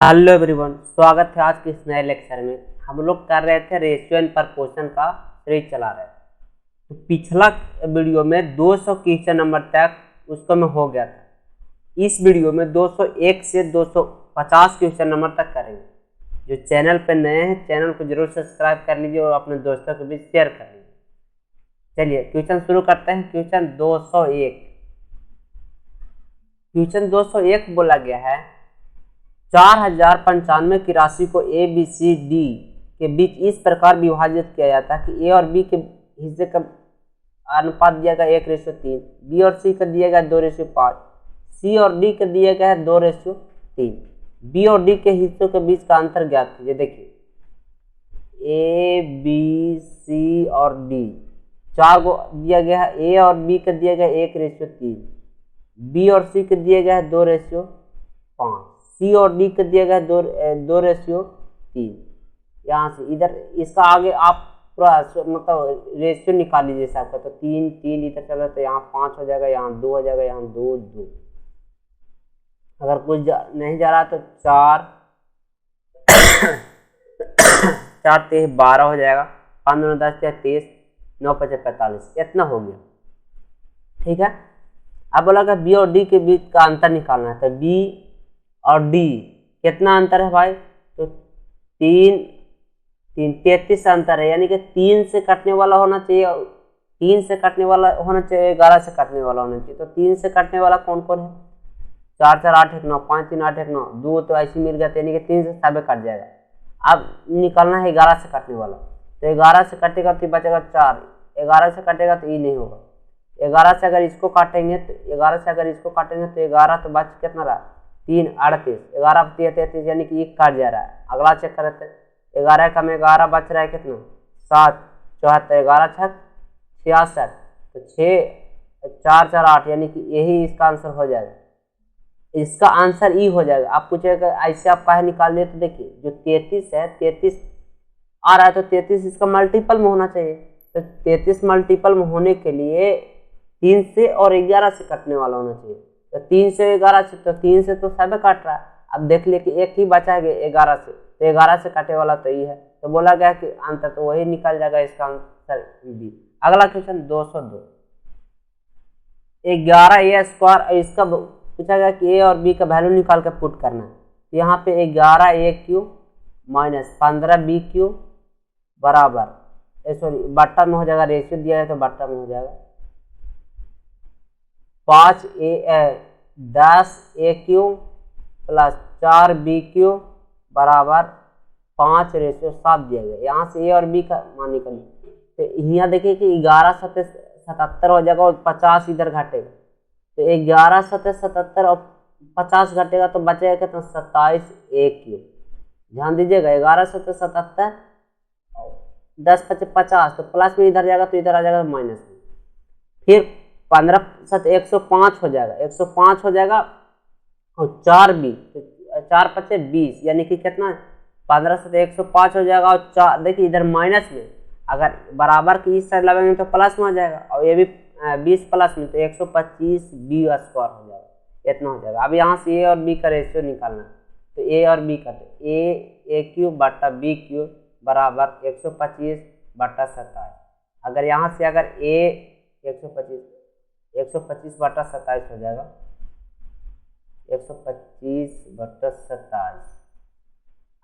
Hello everyone, स्वागत है आज के इस नए लेक्चर में। हम लोग कर रहे थे रेशियो एंड प्रपोर्शन का सीरीज चला रहे थे। तो पिछला वीडियो में 200 क्वेश्चन नंबर तक उसको में हो गया था। इस वीडियो में 201 से 250 क्वेश्चन नंबर तक करेंगे। जो चैनल पे नए हैं चैनल को जरूर सब्सक्राइब कर लीजिए और अपने दोस्तों के बीच शेयर कर लीजिए। चलिए क्वेश्चन शुरू करते हैं। क्वेश्चन 201 बोला गया है 4095 की राशि को ए बी सी डी के बीच इस प्रकार विभाजित किया जाता है कि ए और बी के हिस्से का अनुपात दिया गया 1:3, बी और सी का दिया गया 2:5, सी और डी का दिया गया है 2:3। बी और डी के हिस्सों के बीच का अंतर ज्ञात कीजिए। देखिए ए बी सी और डी चार को दिया गया है। ए और बी का दिया गया 1:3, बी और सी का दिया गया है 2:5, सी और डी का दिया गया 2:3। यहाँ से इधर इसका आगे आप पूरा मतलब रेशियो निकाल लीजिए सबका। तो 3 इधर चला तो यहाँ 5 हो जाएगा, यहाँ 2 हो जाएगा, यहाँ 2। अगर कुछ नहीं जा रहा तो 4 3 12 हो जाएगा, 5 9 10 23, 9 5 45, इतना हो गया। ठीक है। अब बोला कि बी और डी के बीच का अंतर निकालना है। तो बी और डी कितना अंतर है भाई? तो 33 अंतर है, यानी कि 3 से कटने वाला होना चाहिए, 3 से कटने वाला होना चाहिए, 11 से कटने वाला होना चाहिए। तो 3 से कटने वाला कौन कौन है? 4 4 8 1 9, 5 3 8 1 9, 2 तो ऐसे मिल गया, यानी कि 3 से 7 कट जाएगा। अब निकालना है 11 से कटने वाला। तो 11 से कटेगा तो बचेगा 4, 11 से कटेगा तो ये नहीं होगा। 11 से अगर इसको काटेंगे तो 11 तो बच कितना रहा? 3 38, 11 33, यानी कि 1 काट जा रहा है। अगला चेक करते हैं। 11 का में 11 बच रहा है कितना? 7 74, 11 6 66, तो 6 4 4 8, यानी कि यही इसका आंसर हो जाएगा। इसका आंसर ई हो जाएगा। आप पूछेगा ऐसे आप काहे निकाल दिए? तो देखिए जो 33 है, 33 आ रहा है तो 33 इसका मल्टीपल में होना चाहिए। तो 33 मल्टीपल में होने के लिए 3 से और 11 से कटने वाला होना चाहिए। तो 3 से 11 से, तो 3 से तो 7 काट रहा है। अब देख लिए कि एक ही बचा है 11 से, तो 11 से कटे वाला तो ये है। तो बोला गया कि अंतर तो वही निकल जाएगा, इसका आंसर बी। अगला क्वेश्चन 202 11a², इसका पूछा गया कि ए और बी का वैल्यू निकाल कर पुट करना है। तो यहाँ पे 11a³ माइनस 15b³ बराबर, सॉरी बट्टा में हो जाएगा, रेशियो दिया है तो बट्टा में हो जाएगा 10a³ प्लस 4b³ बराबर 5:7 दिया गया। यहाँ से ए और बी का मान निकालिए। तो यहाँ देखिए कि 11 7 77 हो जाएगा और 50 इधर घटेगा। तो 11 7 77 और 50 घटेगा तो बचेगा कितना? 27a³। ध्यान दीजिएगा 11 7 77, 10 5 50, तो प्लस में इधर जाएगा तो इधर आ जाएगा माइनस में। फिर 15 7 105 हो जाएगा, 105 हो जाएगा और 4b, 4 5 20, यानी कि कितना? 15 7 105 हो जाएगा। और 4 देखिए इधर माइनस में, अगर बराबर की इस साइड लगाएंगे तो प्लस में हो जाएगा, और ये भी 20 प्लस में, तो 125b² हो जाएगा, इतना हो जाएगा। अब यहाँ से ए और बी का रेशियो निकालना है। तो ए और बी का, तो a³ बट्टा b³ बराबर 125/27। अगर यहाँ से अगर a 125/27 हो जाएगा, 125/27।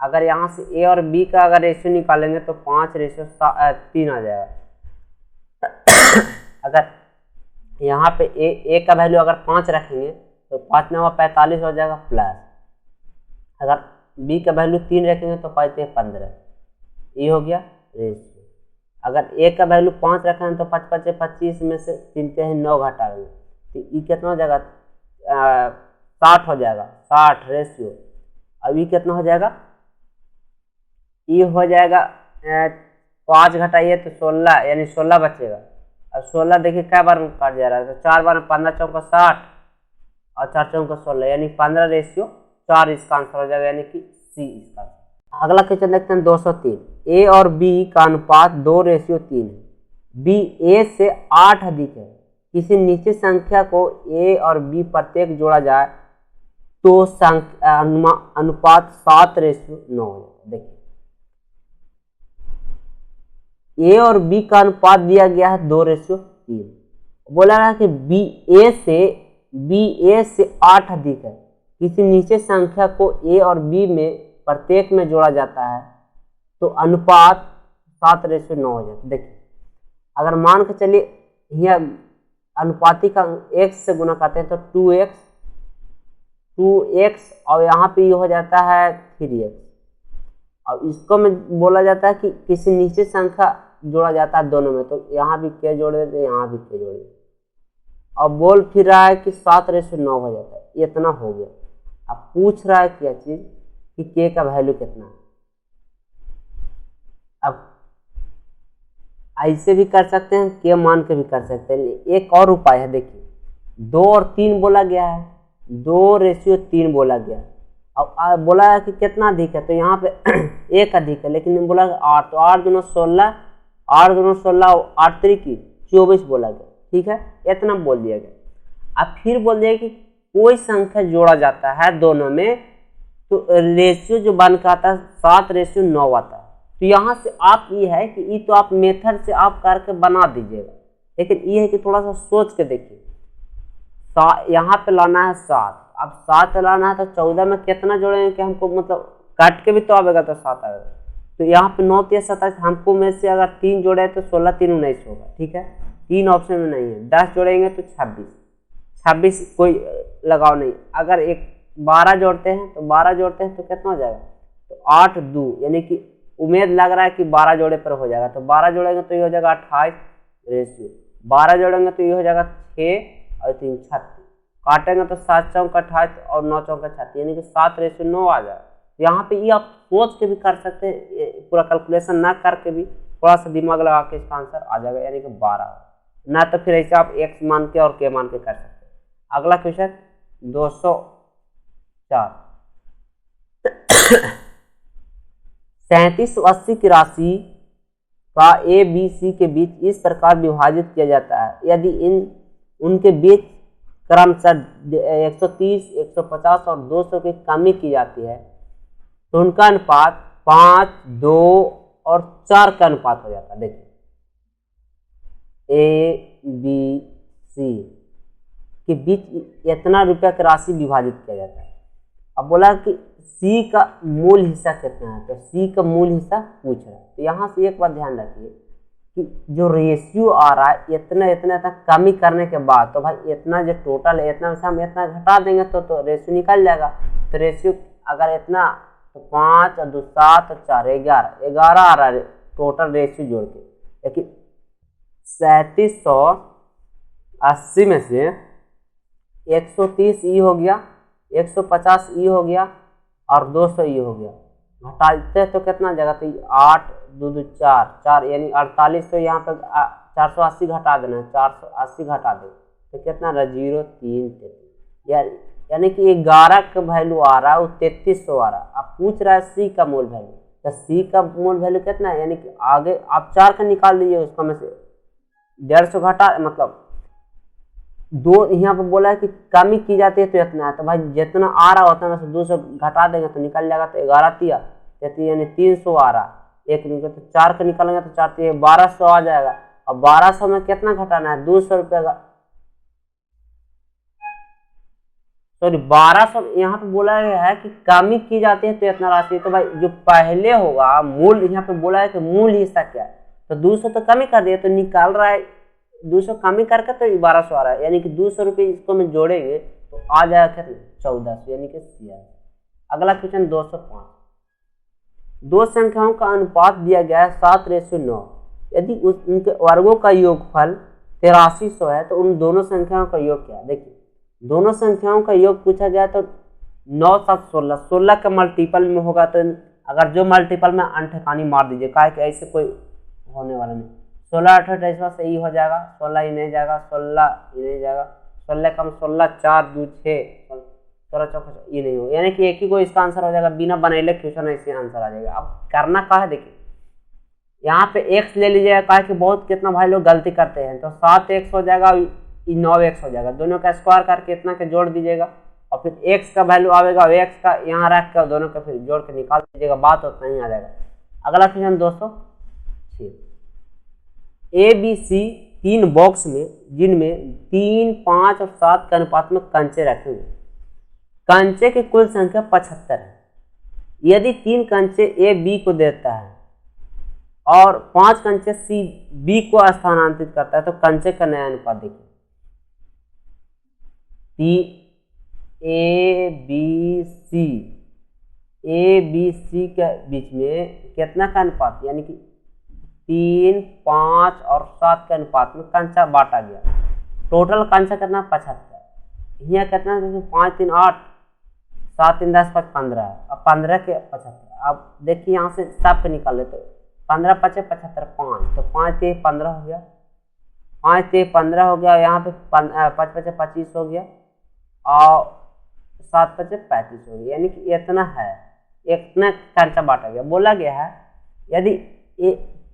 अगर यहाँ से ए और बी का अगर रेशियो निकालेंगे तो 5:3 आ जाएगा। अगर यहाँ पे ए का वैल्यू अगर 5 रखेंगे तो 5 9 45 हो जाएगा प्लस, अगर बी का वैल्यू 3 रखेंगे तो 5 15, ये हो गया रेशियो। अगर ए का वैल्यू 5 रखेंगे तो 5 5 25 में से 3 9 घटाएंगे तो ये कितना हो जाएगा? 60 हो जाएगा, 60 रेशियो। अब ये कितना हो जाएगा? ये हो जाएगा 5 घटाइए तो 16, यानी 16 बचेगा। अब 16 देखिए क्या बार में काट जा रहा है? तो 4 बार में 15 चौका 60 और 4 चौका 16, यानी 15:4 इसका आंसर हो जाएगा, यानी कि सी इसका आंसर। अगला क्वेश्चन देखते हैं 203। ए और बी का अनुपात 2:3 है। बी ए से 8 अधिक है। किसी निश्चित संख्या को ए और बी प्रत्येक जोड़ा जाए तो अनुपात 7:9 हो जाता है। देखिए ए और बी का अनुपात दिया गया है 2:3। बोला रहा कि बी ए से 8 अधिक है, किसी नीचे संख्या को ए और बी में प्रत्येक में जोड़ा जाता है तो अनुपात 7:9 हो जाता है। देखिए अगर मान के चलिए यह अनुपाती का x से गुना करते हैं तो 2x और यहाँ पे ये हो जाता है 3x। और इसको में बोला जाता है कि किसी निश्चित संख्या जोड़ा जाता है दोनों में, तो यहाँ भी k जोड़ देते, यहाँ भी k जोड़ देते। अब बोल फिर रहा है कि 7:9 हो जाता है, इतना हो गया। अब पूछ रहा है क्या चीज कि k का वैल्यू कितना है। अब ऐसे भी कर सकते हैं, k मान के भी कर सकते हैं। एक और उपाय है, देखिए 2 और 3 बोला गया है, 2:3 बोला गया है। अब बोला है कि कितना अधिक है, तो यहाँ पे एक अधिक है, लेकिन बोला 8, तो 8 दूना 16, 8 दूना 16, 8 3 24 बोला गया। ठीक है, इतना बोल दिया गया। अब फिर बोल दिया कि कोई संख्या जोड़ा जाता है दोनों में तो रेशियो जो बन का आता है 7:9 आता है। तो यहाँ से आप ये है कि ये तो आप मेथड से आप करके बना दीजिएगा, लेकिन ये है कि थोड़ा सा सोच के देखिए। यहाँ पे लाना है 7, अब 7 लाना है तो 14 में कितना जोड़ेंगे कि हमको मतलब काट के भी तो आएगा तो 7 आएगा। तो यहाँ पे 9 3 27, हमको में से अगर 3 जोड़े तो 16 3 19 होगा। ठीक है, 3 ऑप्शन में नहीं है। 10 जोड़ेंगे तो 26 कोई लगाव नहीं। अगर एक 12 जोड़ते हैं तो कितना हो जाएगा, तो 8 2, यानी कि उम्मीद लग रहा है कि 12 जोड़े पर हो जाएगा। तो 12 जोड़ेंगे तो ये हो जाएगा 28 रेशियो, 12 जोड़ेंगे तो ये हो जाएगा 6 और 3 36, काटेंगे तो 7 चौक 28 और 9 चौक 36, यानी कि 7:9 आ जाएगा। यहाँ पे ये आप सोच के भी कर सकते हैं, पूरा कैलकुलेशन ना करके भी थोड़ा सा दिमाग लगा के इसका आंसर आ जाएगा, यानी कि 12। ना तो फिर ऐसे आप x मान के और k मान के कर सकते हैं। अगला क्वेश्चन 204, 37 और 80 की राशि का a b c के बीच इस प्रकार विभाजित किया जाता है, यदि उनके बीच क्रमशः 130, 150 और 200 की कमी की जाती है तो उनका अनुपात 5, 2 और 4 का अनुपात हो जाता है। देखिए ए बी सी के बीच इतना रुपया की राशि विभाजित किया जाता है। अब बोला कि सी का मूल हिस्सा कितना है, तो सी का मूल हिस्सा पूछ रहा है। तो यहाँ से एक बात ध्यान रखिए कि जो रेशियो आ रहा है इतना कमी करने के बाद, तो भाई इतना जो टोटल है इतना से हम इतना घटा देंगे तो रेशियो निकल जाएगा। तो रेशियो अगर इतना तो 5 और 2 7 और 4 11 आ रहा है टोटल रेशियो जोड़ के। लेकिन 3780 में से 130 ई हो गया, 150 ई हो गया और 200 ई हो गया, घटाते तो कितना जाएगा, तो 8 2 2 4 यानी 48। तो यहाँ पे 480 घटा देना है, 480 घटा दे तो कितना रहा 0 3 33, यानी कि 11 का वैल्यू आ रहा है वो 3300 आ रहा है। अब पूछ रहा है सी का मूल वैल्यू, तो सी का मूल वैल्यू कितना है, यानी कि आगे आप 4 का निकाल दीजिए, उसका में से 150 घटा मतलब 2 यहाँ पे बोला है कि कमी की जाती है तो इतना है, तो भाई जितना आ रहा होता है 200 घटा देंगे तो निकल जाएगा। तो 11 तिया यानी 300 आ रहा है, एक निकल तो 4 का निकालेंगे तो 4 तिया 1200 आ जाएगा। और 1200 में कितना घटाना है, 200 रुपये का, सॉरी 1200 यहाँ पे बोला गया है कि कमी की जाती है तो इतना राशि। तो भाई जो पहले होगा मूल, यहाँ पे बोला है कि मूल हिस्सा क्या है, तो 200 तो कमी कर दिया तो निकाल रहा है 200 कमी करके तो 1200 आ रहा है, यानी कि 200 रुपये इसको में जोड़ेंगे तो आ जाएगा कितना 1400, यानी कि 86। अगला क्वेश्चन 205, दो संख्याओं का अनुपात दिया गया है 7:9, यदि उनके वर्गों का योगफल 8300 है तो उन दोनों संख्याओं का योग क्या है। देखिए दोनों संख्याओं का योग पूछा गया तो 9 7 16, 16 का मल्टीपल में होगा तो अगर जो मल्टीपल में अनठिकानी मार दीजिए, कहा कि ऐसे कोई होने वाला नहीं। 16 8 28 से ही हो जाएगा, 16 ही नहीं जाएगा, 16 ही नहीं जाएगा, 16 कम 16 4 2 6 16 4 ये नहीं हो, यानी कि एक ही को इसका आंसर हो जाएगा, बिना बनाए क्वेश्चन ऐसे आंसर आ जाएगा। अब करना क्या है, देखिए यहाँ पे x ले लीजिएगा, कहा कि बहुत कितना भाई लोग गलती करते हैं, तो 7x हो जाएगा 9x हो जाएगा, दोनों का स्क्वायर करके इतना के जोड़ दीजिएगा और फिर x का वैल्यू आएगा और x का यहाँ रख कर दोनों का फिर जोड़ के निकाल दीजिएगा, बात उतना ही आ जाएगा। अगला question 206, A B C 3 box में जिनमें 3, 5 और 7 के अनुपात में कंचे रखे हुए, कंचे की कुल संख्या 75 है। यदि 3 कंचे ए बी को देता है और 5 कंचे सी बी को स्थानांतरित करता है तो कंचे का नया अनुपात देखिए। ए बी सी के बीच में कितना का अनुपात, यानी कि 3, 5 और 7 के अनुपात में कंचा बांटा गया। टोटल कंचा कितना 75, यहाँ कितना 5, 3, 8, 7, 3, 10, 5, 15 है। अब 15 के 75, अब देखिए यहाँ से सब पे निकाल लेते, 15, 5, 75, 5 तो 5 से 15 हो गया, 5 से 15 हो गया, यहाँ पे 5, 5, 25 हो गया और 7, 5, 35 हो गया, यानी कि इतना है, इतना कंचा बांटा गया। बोला गया है यदि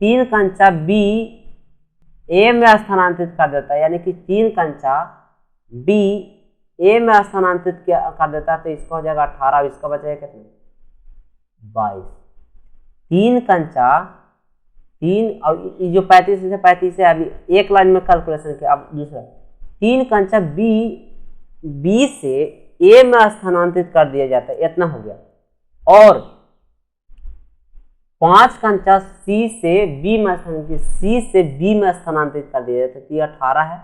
3 कंचा बी ए में स्थानांतरित कर देता है, यानी कि 3 कंचा बी ए में स्थानांतरित कर देता है तो इसका हो जाएगा 18, इसका बचेगा कितना 22। 3 कंचा 3 और जो 35 से 35 है, अभी एक लाइन में कैलकुलेशन किया। अब दूसरा 3 कंचा बी से ए में स्थानांतरित कर दिया जाता है, इतना हो गया। और 5 कंचा सी से बी में स्थानांतरित कर दिया जाता है तो ये 18 है।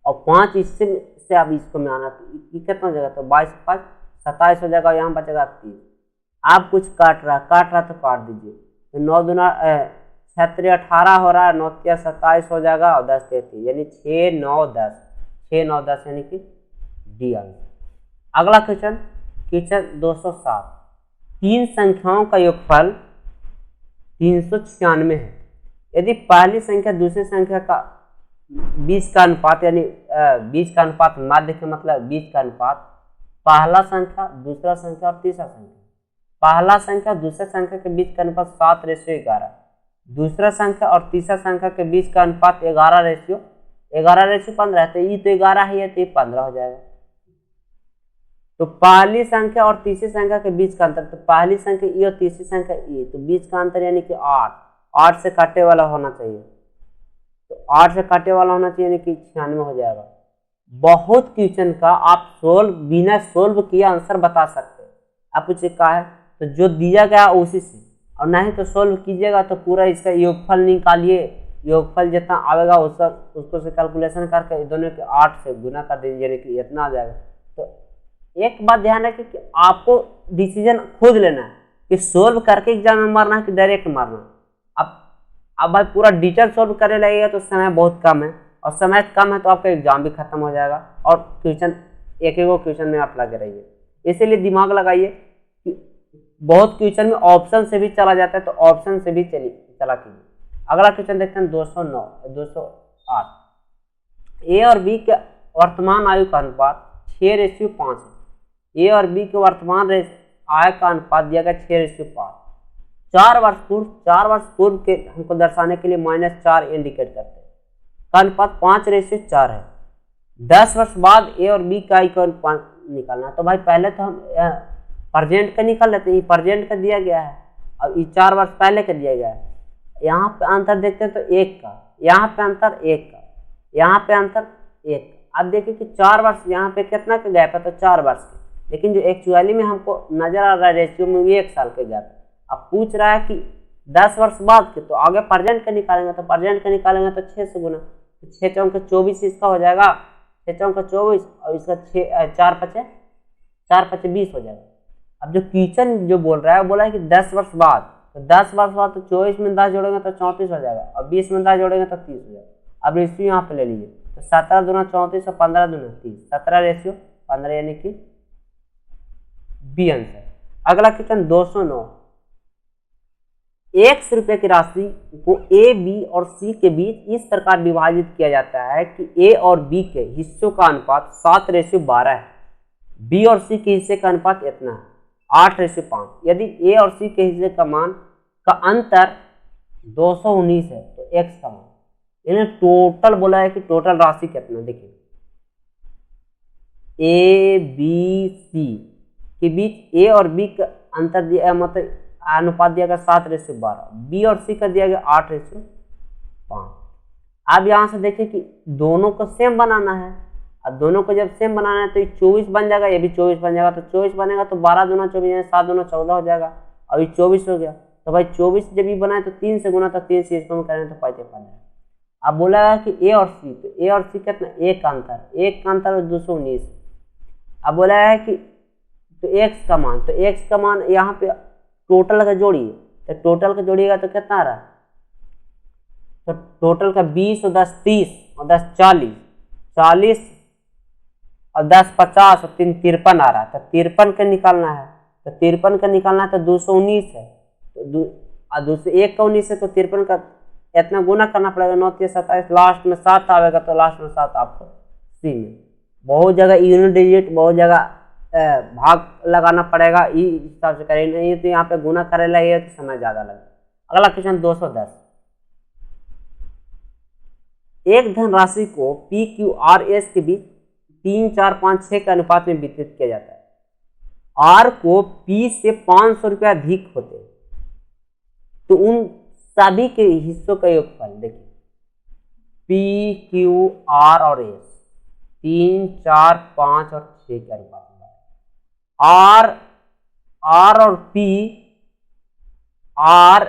और 5 इससे अब इसको में आना तो कितना हो जाएगा, तो 22, 5, 27 हो जाएगा, यहाँ बचेगा 30। आप कुछ काट रहा तो काट दीजिए, तो 9 दूना 6, 18 हो रहा है, 9, 27 हो जाएगा और 10, 33 यानी 6, 9, 10, 6, 9, 10 यानी कि डी आंसर। अगला क्वेश्चन 207, 3 संख्याओं का योगफल 396 है। यदि पहली संख्या दूसरी संख्या का बीच का अनुपात, यानी बीच का अनुपात माध्य के मतलब बीच का अनुपात, पहला संख्या दूसरा संख्या और तीसरा संख्या, पहला संख्या दूसरा संख्या के बीच का अनुपात 7:11, दूसरा संख्या और तीसरा संख्या के बीच का अनुपात 11:15 है, तो ये तो 11 ही है तो ये 15 हो जाएगा। तो पहली संख्या और तीसरी संख्या के बीच का अंतर, तो पहली संख्या ई और तीसरी संख्या ई, तो बीच का अंतर यानी कि 8 से काटे वाला होना चाहिए, तो 8 से काटे वाला होना चाहिए, यानी कि 96 हो जाएगा। बहुत क्वेश्चन का आप बिना सोल्व किए आंसर बता सकते हैं। आप कुछ कहा है तो जो दिया गया उसी से, और नहीं तो सोल्व कीजिएगा तो पूरा इसका योगफल निकालिए, योगफल जितना आएगा उसको से कैलकुलेशन करके दोनों के 8 से गुना कर दीजिए, यानी कि इतना आ जाएगा। तो एक बात ध्यान रखिए कि आपको डिसीजन खुद लेना है कि सोल्व करके एग्जाम में मारना है कि डायरेक्ट मारना। अब भाई पूरा डिटेल सोल्व करने लगेगा तो समय बहुत कम है, और समय कम है तो आपका एग्जाम भी खत्म हो जाएगा, और क्वेश्चन एक क्वेश्चन में आप लगे रहिए। इसीलिए दिमाग लगाइए कि बहुत क्वेश्चन में ऑप्शन से भी चला जाता है, तो ऑप्शन से भी चला कीजिए। अगला क्वेश्चन देखते हैं 208, ए और बी के वर्तमान आयु का अनुपात 6:5 है। ए और बी के वर्तमान आय का अनुपात दिया गया 6:5। 4 वर्ष पूर्व के हमको दर्शाने के लिए -4 इंडिकेट करते हैं, का अनुपात 5:4 है। 10 वर्ष बाद ए और बी का आय का अनुपात निकालना है, तो भाई पहले तो हम प्रेजेंट का निकाल लेते हैं, प्रेजेंट का दिया गया है, अब ये 4 वर्ष पहले का दिया गया है। यहाँ पे अंतर देखते हैं तो 1 का, यहाँ पे अंतर 1 का, यहाँ पे अंतर 1 का। अब देखिए कि 4 वर्ष यहाँ पे कितना का गैप है, तो 4 वर्ष का, लेकिन जो एक्चुअली में हमको नजर आ रहा है रेशियो में भी 1 साल के गैप है। अब पूछ रहा है कि 10 वर्ष बाद के, तो आगे प्रेजेंट का निकालेंगे, तो प्रेजेंट का निकालेंगे तो 6 से गुना, 6 चौके 24 इसका हो जाएगा, 6 चौके 24 और इसका 4 पचे 20 हो जाएगा। अब जो क्वेश्चन जो बोल रहा है, बोला है कि 10 वर्ष बाद, तो 10 वर्ष बाद तो 24 में 10 जोड़ेंगे तो 34 हो जाएगा, और 20 में 10 जोड़ेंगे तो 30 हो जाएगा। अब रेशियो यहाँ पे ले लीजिए, तो 17 दूना 34 और 15 दूना 30, 17:15 यानी कि बी आंसर। अगला क्वेश्चन 209, 100 रुपये की राशि को ए, बी और सी के बीच इस प्रकार विभाजित किया जाता है कि ए और बी के हिस्सों का अनुपात 7:12 है, बी और सी के हिस्से का अनुपात इतना है 8:5। यदि ए और सी के हिस्से का मान का अंतर 219 है तो एक्स का मान, यानी टोटल बोला है कि टोटल राशि कितना। देखिए ए बी सी के बीच ए और बी का अंतर दिया, मतलब अनुपात दिया गया 7:12, बी और सी का दिया गया 8:5। अब यहाँ से देखिए कि दोनों को सेम बनाना है। अब दोनों को जब सेम बनाना है तो ये 24 बन जाएगा, ये भी 24 बन जाएगा। तो 24 बनेगा तो 12 दूना 24, 7 दूना 14 हो जाएगा। और ये 24 हो गया। तो भाई 24 जब ये बनाए तो 3 से गुना, तो 3 से इसको हम करेंगे तो 5 5। अब बोला कि ए और सी, तो ए और सी कितना, एक का अंतर 219। अब बोला है कि तो एक्स का मान, तो एक्स का मान यहाँ पे टोटल का जोड़िए, तो टोटल का जोड़िएगा तो कितना आ रहा है, तो टोटल का 20 और 10 30 और 10 40, 40 और 10 50 और 3 53 आ रहा है। तो 53 का निकालना है, तो 53 का निकालना है तो 219 है, तो दूसरे एक का 19 है, तो 53 का इतना गुना करना पड़ेगा। 9 3 27, लास्ट में 7 आएगा, तो लास्ट में 7 आपको सी में। बहुत जगह यूनिट डिजिट, बहुत जगह भाग लगाना पड़ेगा, इस हिसाब से करेंगे, नहीं तो यहाँ पे गुना करेला ये तो समय ज्यादा लगेगा। अगला क्वेश्चन 210, एक धनराशि को पी क्यू आर एस के बीच 3 4 5 6 के अनुपात में वितरित किया जाता है। आर को पी से 500 रुपया अधिक होते हैं, तो उन सभी के हिस्सों का योगफल देखिए, पी क्यू आर और एस 3 4 5 और 6 के अनुपात में। आर और पी, आर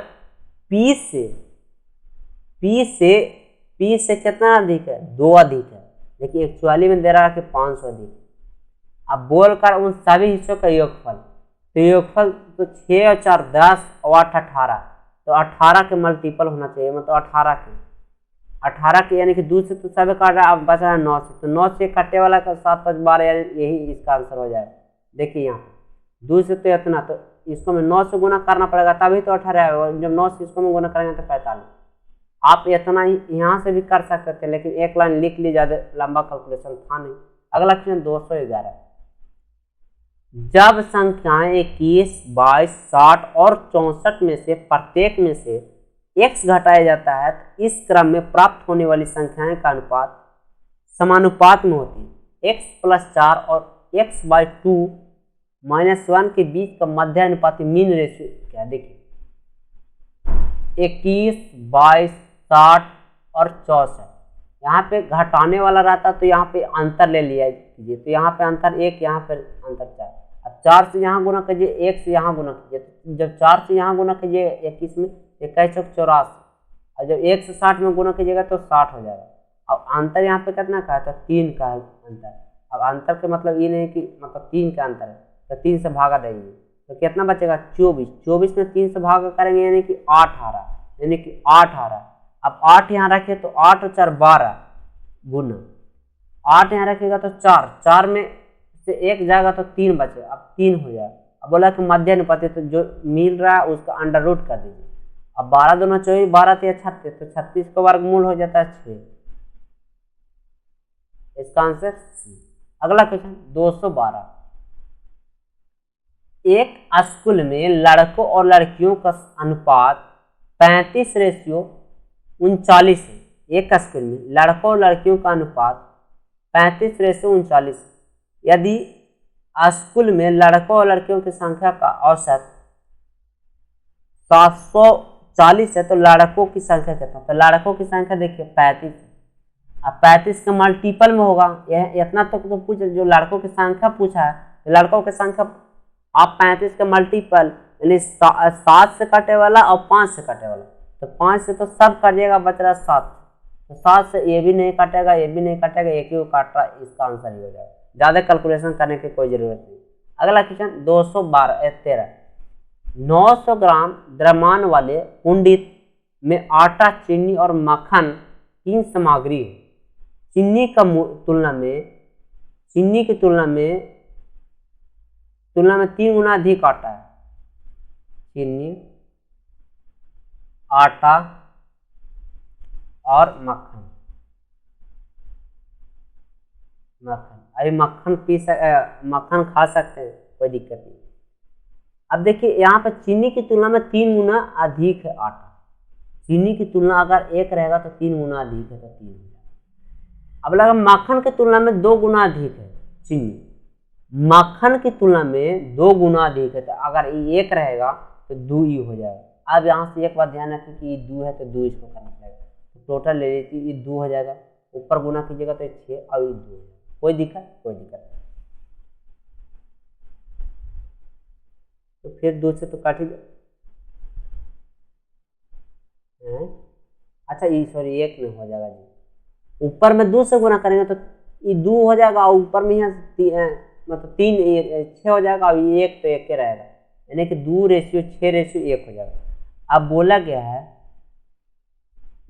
पी से कितना अधिक है, 2 अधिक है। देखिए एक्चुअली में दे रहा है कि 500 अधिक। अब बोलकर उन सभी हिस्सों का योगफल, तो योगफल तो 6 और 4 10 और 8 18, तो 18 के मल्टीपल होना चाहिए, मतलब 18 के यानी कि दूर से तो सभी काट रहा है, अब बच रहा है 9 से, तो 9 से कटने वाला का 7 5 12, यानी यही इसका आंसर हो जाएगा। देखिए यहाँ पे दूर से तो इतना, तो इसको में 9 से गुना करना पड़ेगा तभी तो 18 है, जब 9 से इसको में गुना करेंगे तो 45। आप इतना ही यहाँ से भी कर सकते थे, लेकिन एक लाइन लिख ली, ज्यादा लंबा कैलकुलेशन था नहीं। अगला क्वेश्चन 211, जब संख्याएं 21 22 60 और 64 में से प्रत्येक में से x घटाया जाता है, तो इस क्रम में प्राप्त होने वाली संख्याएं का अनुपात समानुपात में होती है। x + 4 और x/2 - 1 के बीच का मध्य अनुपाती मीन रेशियो क्या है? देखिए 21 22 60 और 64, यहाँ पे घटाने वाला रहता तो यहाँ पे अंतर ले लिया कीजिए, तो यहाँ पे अंतर 1, यहाँ पे अंतर 4। अब 4 से यहाँ गुना कीजिए, 1 से यहाँ गुना कीजिए, तो जब 4 से यहाँ गुना कीजिए 21 में 21 चौक 84, और जब 1 से 60 में गुना कीजिएगा तो 60 हो जाएगा। अब अंतर यहाँ पे कितना का है, तो 3 का है अंतर। अब अंतर के मतलब ये नहीं कि मतलब 3 का अंतर है, तो 3 से भागा देंगे तो कितना बचेगा 24। 24 में 3 से भागा करेंगे यानी कि 8 आ रहा, यानी कि 8 आ रहा। अब 8 यहाँ रखे तो 8 और 4 12 गुना 8 यहाँ रखेगा तो 4 में से 1 जाएगा तो 3 बचे, अब 3 हो जाएगा। अब बोला कि मध्य अनुपात, तो जो मिल रहा है उसका अंडर रूट कर दीजिए। अब 12 दूना 24, 12 3 36, तो 36 का वर्गमूल हो जाता है 6, इसका आंसर सी। अगला क्वेश्चन 212, एक स्कूल में लड़कों और लड़कियों का अनुपात 35:39 है। एक स्कूल में लड़कों और लड़कियों का अनुपात 35:39। यदि स्कूल में लड़कों और लड़कियों की संख्या का औसत 740 है, तो लड़कों की संख्या कितना? तो लड़कों की संख्या देखिए 35, अब 35 का मल्टीपल में होगा, यह इतना तक तो पूछ, जो लड़कों की संख्या पूछा है, तो लड़कों की संख्या आप 35 का मल्टीपल यानी 7 से कटे वाला और 5 से कटे वाला, तो 5 से तो सब कटिएगा, बच रहा 7, तो 7 से ये भी नहीं कटेगा, ये भी नहीं कटेगा, एक ही काट रहा, इसका आंसर ही हो जाएगा। ज्यादा कैलकुलेशन करने की कोई जरूरत नहीं। अगला क्वेश्चन 213, 900 ग्राम द्रव्यमान वाले कुंडित में आटा, चीनी और मक्खन 3 सामग्री है। चीनी की तुलना में 3 गुना अधिक आटा है। चीनी, आटा और मक्खन। अभी मक्खन खा सकते हैं, कोई दिक्कत नहीं। अब देखिए यहाँ पर चीनी की तुलना में 3 गुना अधिक है आटा। चीनी की तुलना अगर 1 रहेगा तो 3 गुना अधिक है, तो 3 गुना। अब लगा मक्खन की तुलना में 2 गुना अधिक है चिन्ह मक्खन की तुलना में 2 गुना अधिक है। तो अगर ये 1 रहेगा तो 2 ही हो जाएगा। अब यहाँ से एक बात ध्यान रखें कि ये 2 है तो 2 इसको करना पड़ेगा। तो टोटल ले लेती ये 2 हो जाएगा, ऊपर गुना कीजिएगा तो 6 और ये 2। कोई दिक्कत? कोई दिक्कत नहीं। तो फिर 2 से तो काट ही अच्छा ये सॉरी 1 में हो जाएगा जी। ऊपर में 2 से गुना करेंगे तो ये 2 हो जाएगा और ऊपर में यहाँ मतलब 3 6 हो जाएगा और ये 1 तो 1 के रहेगा, यानी कि 2:6:1 हो जाएगा। अब बोला गया है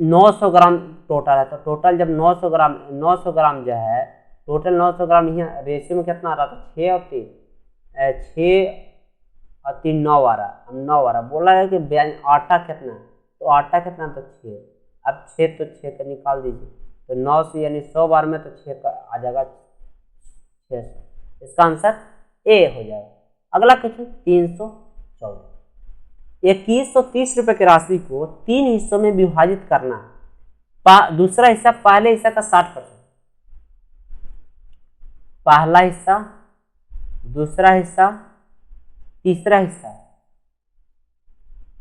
900 ग्राम टोटल है, तो टोटल जब 900 ग्राम जो है टोटल 900 ग्राम, यहाँ रेशियो में कितना आ रहा था 6 और 3 9 आ रहा। अब 9 आ रहा, बोला है कि आटा कितना है, तो आटा कितना तो 6। अब 6 तो 6 का निकाल दीजिए, तो 9 से यानी 100 बार में तो 6 का आ जाएगा 600। इसका आंसर ए हो जाएगा। अगला क्वेश्चन 314। 2130 रुपये की राशि को 3 हिस्सों में विभाजित करना है। दूसरा हिस्सा पहले हिस्सा का 60%, पहला हिस्सा, दूसरा हिस्सा, तीसरा हिस्सा,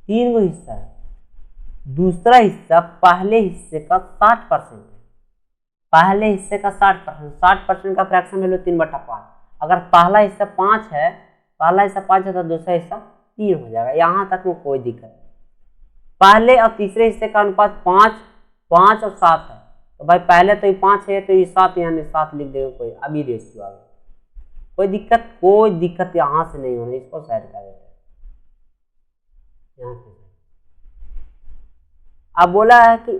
3 गो हिस्सा है। दूसरा हिस्सा पहले हिस्से का 60%, पहले हिस्से का 60%, 60% का फ्रैक्शन वैल्यू 3/5। अगर पहला हिस्सा 5 है, पहला हिस्सा 5 है तो दूसरा हिस्सा 3 हो जाएगा। यहाँ तक में कोई दिक्कत नहीं। पहले और तीसरे हिस्से का अनुपात 5 और 7 है, तो भाई पहले तो ये 5 है तो ये 7 यानी 7 लिख देगा कोई। अभी रेशियो आ गया, कोई दिक्कत यहाँ से नहीं होनी। इसको साइड कर देते हैं यहाँ से। अब बोला है कि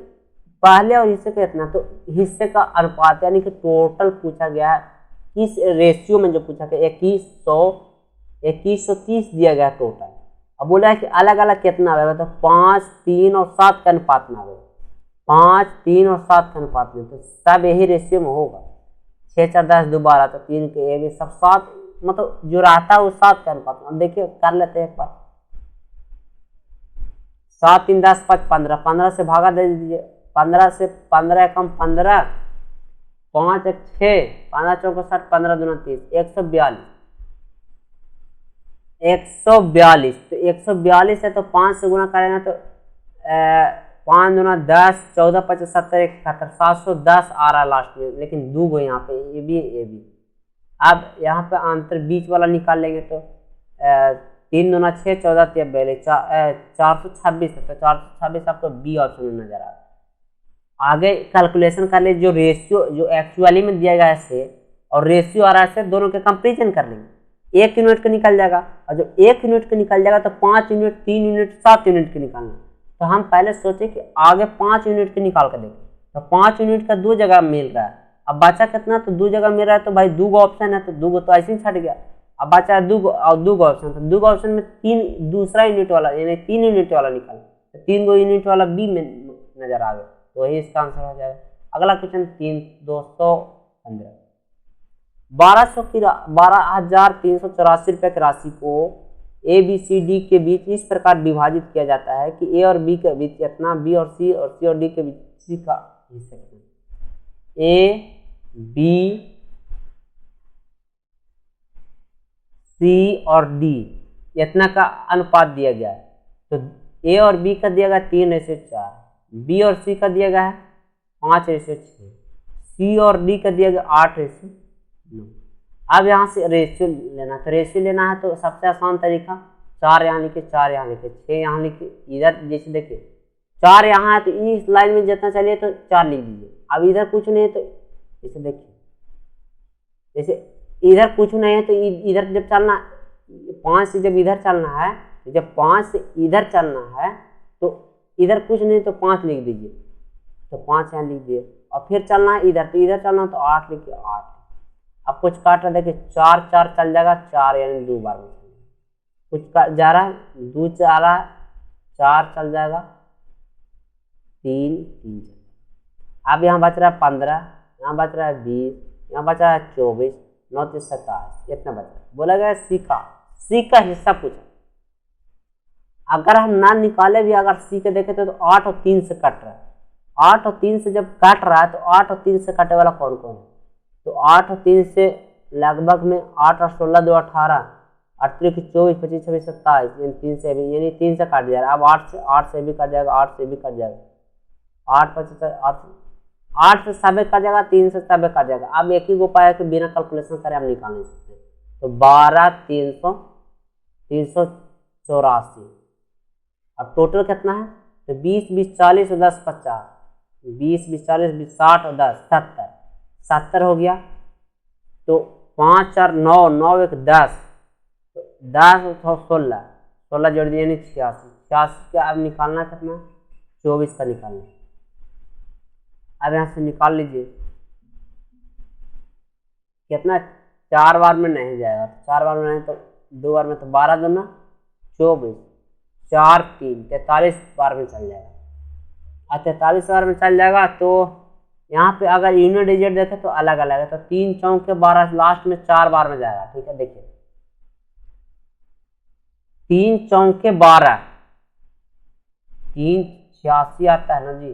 पहले और हिस्से का इतना, तो हिस्से का अनुपात यानी कि टोटल पूछा गया है किस रेशियो में, जो पूछा गया 2130 दिया गया टोटल। अब बोला है कि अलग अलग कितना आएगा, तो 5, 3 और 7 के अनुपात में आएगा। 5, 3 और 7 के अनुपात में, तो सब यही रेशियो में होगा। 6 4 10 2 12, तो 3 के ये सब 7, मतलब जो रहता है वो 7 के अनुपात में। अब देखिए कर लेते हैं एक बार। 7 3 10 5 15, 15 से भागा दे दीजिए। 15 से 15 कम 15, 5 1 6, 15 चौको 60, 15 दूना 30, 142। 142, तो 142 है तो 5 से गुना करेंगे तो 5 दूना 10, 14 5 70 71, 710 आ रहा है लास्ट में, लेकिन 2 गो यहाँ पे ये भी। अब यहाँ पे अंतर बीच वाला निकाल लेंगे तो 3 दूना 6, 14 3 42, 426 है, तो 426 आपको बी ऑप्शन में नजर आ रहा है। आगे कैलकुलेशन कर ले, जो रेशियो जो एक्चुअली में दिया गया है और रेशियो आ रहा है, दोनों के कंपेरिजन कर लेंगे। 1 यूनिट का निकल जाएगा, और जब 1 यूनिट का निकल जाएगा तो 5 यूनिट, 3 यूनिट, 7 यूनिट के निकालना। तो हम पहले सोचे कि आगे 5 यूनिट के निकाल कर देखें, तो 5 यूनिट का 2 जगह मिल रहा है। अब बचा कितना, तो 2 जगह मिल रहा है, तो भाई 2 गो ऑप्शन है, तो 2 गो तो ऐसे ही छट गया। अब बचा है 2 गो और 2 गो ऑप्शन, तो 2 गो ऑप्शन में 3 दूसरा यूनिट वाला यानी 3 यूनिट वाला निकाला, तो 3 गो यूनिट वाला बी में नजर आ गया, तो वही इसका आंसर हो जाएगा। अगला क्वेश्चन 215। 12,384 रुपये की राशि को ए बी सी डी के बीच इस प्रकार विभाजित किया जाता है कि ए और बी के बीच इतना, बी और सी और डी के बीच सी का हिस्सा कितना। ए बी सी और डी इतना का अनुपात दिया गया है, तो ए और बी का दिया गया 3:4, बी और सी का दिया गया है 5:6, सी और डी का दिया गया 8:9। अब यहाँ से रेशियो लेना, तो रेशियो लेना है तो सबसे आसान तरीका 4 यहाँ लिखे, 4 यहाँ लिखे, 6 यहाँ लिखे। इधर जैसे देखिए 4 यहाँ है तो इस लाइन में जितना चलिए तो 4 लिख दीजिए। अब इधर कुछ नहीं है तो जैसे देखिए, जैसे इधर कुछ नहीं है तो इधर जब चलना 5 से जब इधर चलना है, तो जब 5 से इधर चलना है तो इधर कुछ नहीं तो 5 लिख दीजिए, तो 5 यहाँ लिख दिए। और फिर चलना है इधर, तो इधर चलना तो 8 लिखिए, 8। अब कुछ काट रहा देखिए 4 4 चल जाएगा, 4 यानी 2 बार में कुछ जा रहा है, 2 जा रहा है, 4 चल जाएगा, 3 3 चल। अब यहाँ बच रहा है 15, यहाँ बच रहा है 20, यहाँ बच रहा है 24, 9 3 27, इतना बच रहा है। बोला गया सी का हिस्सा पूछा। अगर हम ना निकाले भी, अगर सी के देखे तो 8 और 3 से कट रहा है। 8 और 3 से जब काट रहा है तो 8 और 3 से कटे वाला कौन कौन है, तो 8 और 3 से लगभग में 8 और 16 2 18, 38 24 25 26 27, यानी 3 से भी, यानी 3 से काट दिया। अब 8 से भी कट जाएगा, 8 से भी कट जाएगा, 8 से सब कट जाएगा, 3 से सब कट जाएगा। अब एक ही उपाय है कि बिना कैलकुलेशन करे हम निकाल नहीं सकते। तो 12 384। अब टोटल कितना है? तो 20 20 40 और 10 50, 20 20 40 20 60 और 10 70, 70 हो गया। तो 5 4 9 9 1 10, 10 और 16 16 जोड़ दिए, 86 86 का अब निकालना कितना? 24 का निकालना। अब यहाँ से निकाल लीजिए कितना? 4 बार में नहीं जाएगा, 4 बार में नहीं तो 2 बार में, तो 12 दूना 24, 4 3 43 बार में चल जाएगा। और 43 बार में चल जाएगा। तो यहाँ पे अगर यूनिट डिजिट देखे तो अलग अलग है, तो 3 चौके 12, लास्ट में 4 बार में जाएगा। ठीक है, देखिए 3 चौके 12, 3 86 आता है ना जी,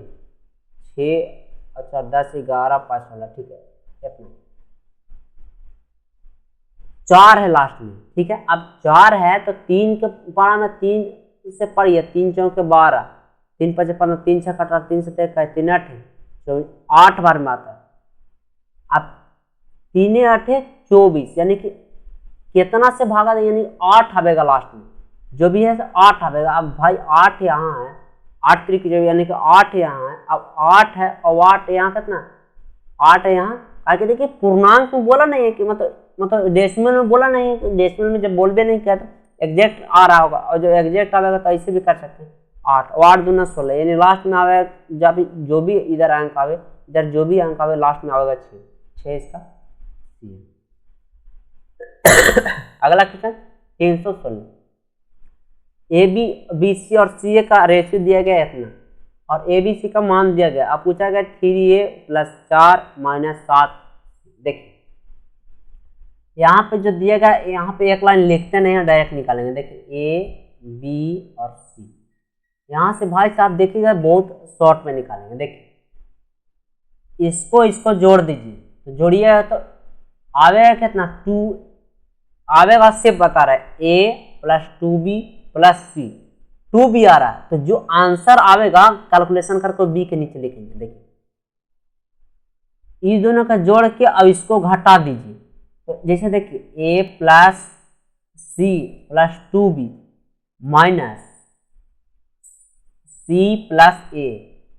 6 अच्छा 10 11 5 16, ठीक है कितना? 4 है लास्ट में। ठीक है, अब 4 है तो 3 के पारा में 3 से पढ़िए, 3 चौके 12, 3 5 15, 3 6 18, 3 से 3 8 24, 8 बार में आता है। अब 3 8 24, यानी कि कितना से भागा दे, यानी 8 आवेगा लास्ट में, जो भी है 8 आवेगा। अब भाई 8 यहाँ है, 8 त्रिक जो यानी कि 8 यहाँ है। अब 8 है और 8 यहाँ कितना? 8 है यहाँ। आगे देखिए पूर्णांक में बोला नहीं है कि मतलब डेसिमल में बोला नहीं है। डेसिमल में जब बोलबे नहीं किया तो एग्जैक्ट आ रहा होगा, और जो एग्जैक्ट आवेगा तो ऐसे भी कर सकते हैं। 8 और 8 दूना 16, यानी लास्ट में आवेगा जब जो भी इधर अंक आवे, इधर जो भी अंक आवे लास्ट में आवेगा 6 इसका। अगला question 316। A B B C और सी ए का रेशियो दिया गया है इतना, और ए बी सी का मान दिया गया। अब पूछा गया 3a + 4 - 7। देखिए यहाँ पे जो दिया गया, यहाँ पे एक लाइन लिखते नहीं है, डायरेक्ट निकालेंगे। देखिए ए बी और सी, यहाँ से भाई साहब देखिएगा बहुत शॉर्ट में निकालेंगे। देखिए इसको जोड़ दीजिए, तो जोड़िए तो आवेगा कितना? 2 आवेगा, से बता रहा है a + 2b + c, 2b आ रहा है। तो जो आंसर आवेगा कैलकुलेशन करके b के नीचे लिखेंगे। देखिए इस दोनों का जोड़ के अब इसको घटा दीजिए। तो जैसे देखिए a + c + 2b - c + a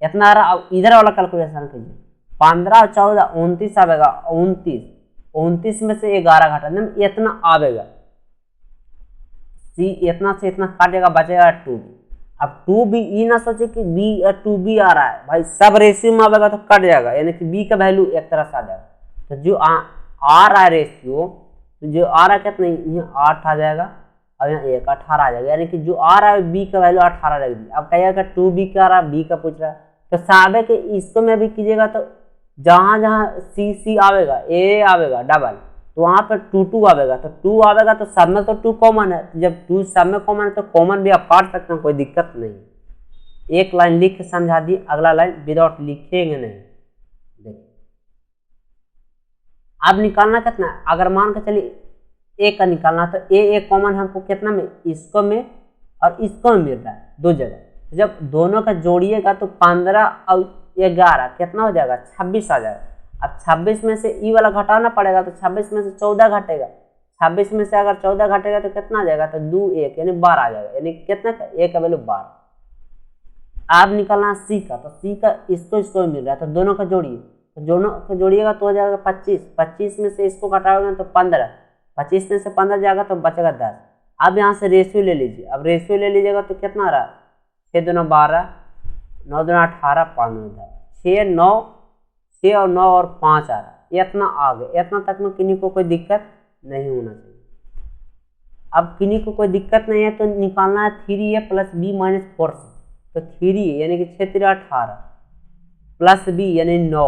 इतना आ रहा। अब इधर वाला कैलकुलेशन कीजिए, 15 और 14 29 आवेगा, 29 में से 11 घटा दें, इतना आवेगा। c इतना से इतना काटेगा, बचेगा 2b। अब 2b ये ना सोचे कि b या 2b आ रहा है, भाई सब रेशियो में आवेगा तो कट जाएगा, यानी कि b का वैल्यू एक तरह से आ जाएगा। तो जो आ रहा है रेशियो, तो जो आ रहा है कितना? यहाँ 8 आ जाएगा और यहाँ 1 18 आ जाएगा, यानी कि जो आ रहा है b का वैल्यू 18 रख दी। अब कहिएगा 2b का आ रहा है, b का पूछ रहा है, तो साबे के इसको में भी कीजिएगा। तो जहाँ जहाँ c आवेगा, a आवेगा डबल, तो वहाँ पर 2 2 आवेगा। तो 2 आवेगा तो सब में तो 2 कॉमन है, जब 2 सब में कॉमन है तो कॉमन भी आप काट सकते हैं, कोई दिक्कत नहीं। एक लाइन लिख के समझा दी, अगला लाइन विदाउट लिखेंगे नहीं। देखिए अब निकालना कितना है? अगर मान के चलिए a का निकालना, तो a कॉमन हमको कितना में? इसको में और इसको में मिल रहा है, 2 जगह। जब दोनों का जोड़िएगा तो 15 और 11 कितना हो जाएगा? 26 आ जाएगा। अब 26 में से ई वाला घटाना पड़ेगा, तो 26 में से 14 घटेगा। 26 में से अगर 14 घटेगा तो कितना आ जाएगा? तो 2 1 यानी 12 आ जाएगा, यानी कितना का? a का वैल्यू 12। अब निकालना c का, तो c का इसको मिल रहा है, तो दोनों का जोड़िए। तो दोनों को जोड़िएगा तो हो जाएगा 25। 25 में से इसको घटाओगे तो 15, 25 में से 15 जाएगा तो बचेगा 10। अब यहाँ से रेशियो ले लीजिए। अब रेशियो ले लीजिएगा तो कितना आ रहा है? 6 दूना 12, 9 दूना 18, 5 दूना 10, 6 और 9 और 5 आ रहा है। इतना आ गया, इतना तक में किन्हीं को कोई दिक्कत नहीं होना चाहिए। अब किन्हीं को कोई दिक्कत नहीं है तो निकालना है 3a + b - 4c। तो 3 यानी कि 6 3 18 प्लस b यानी 9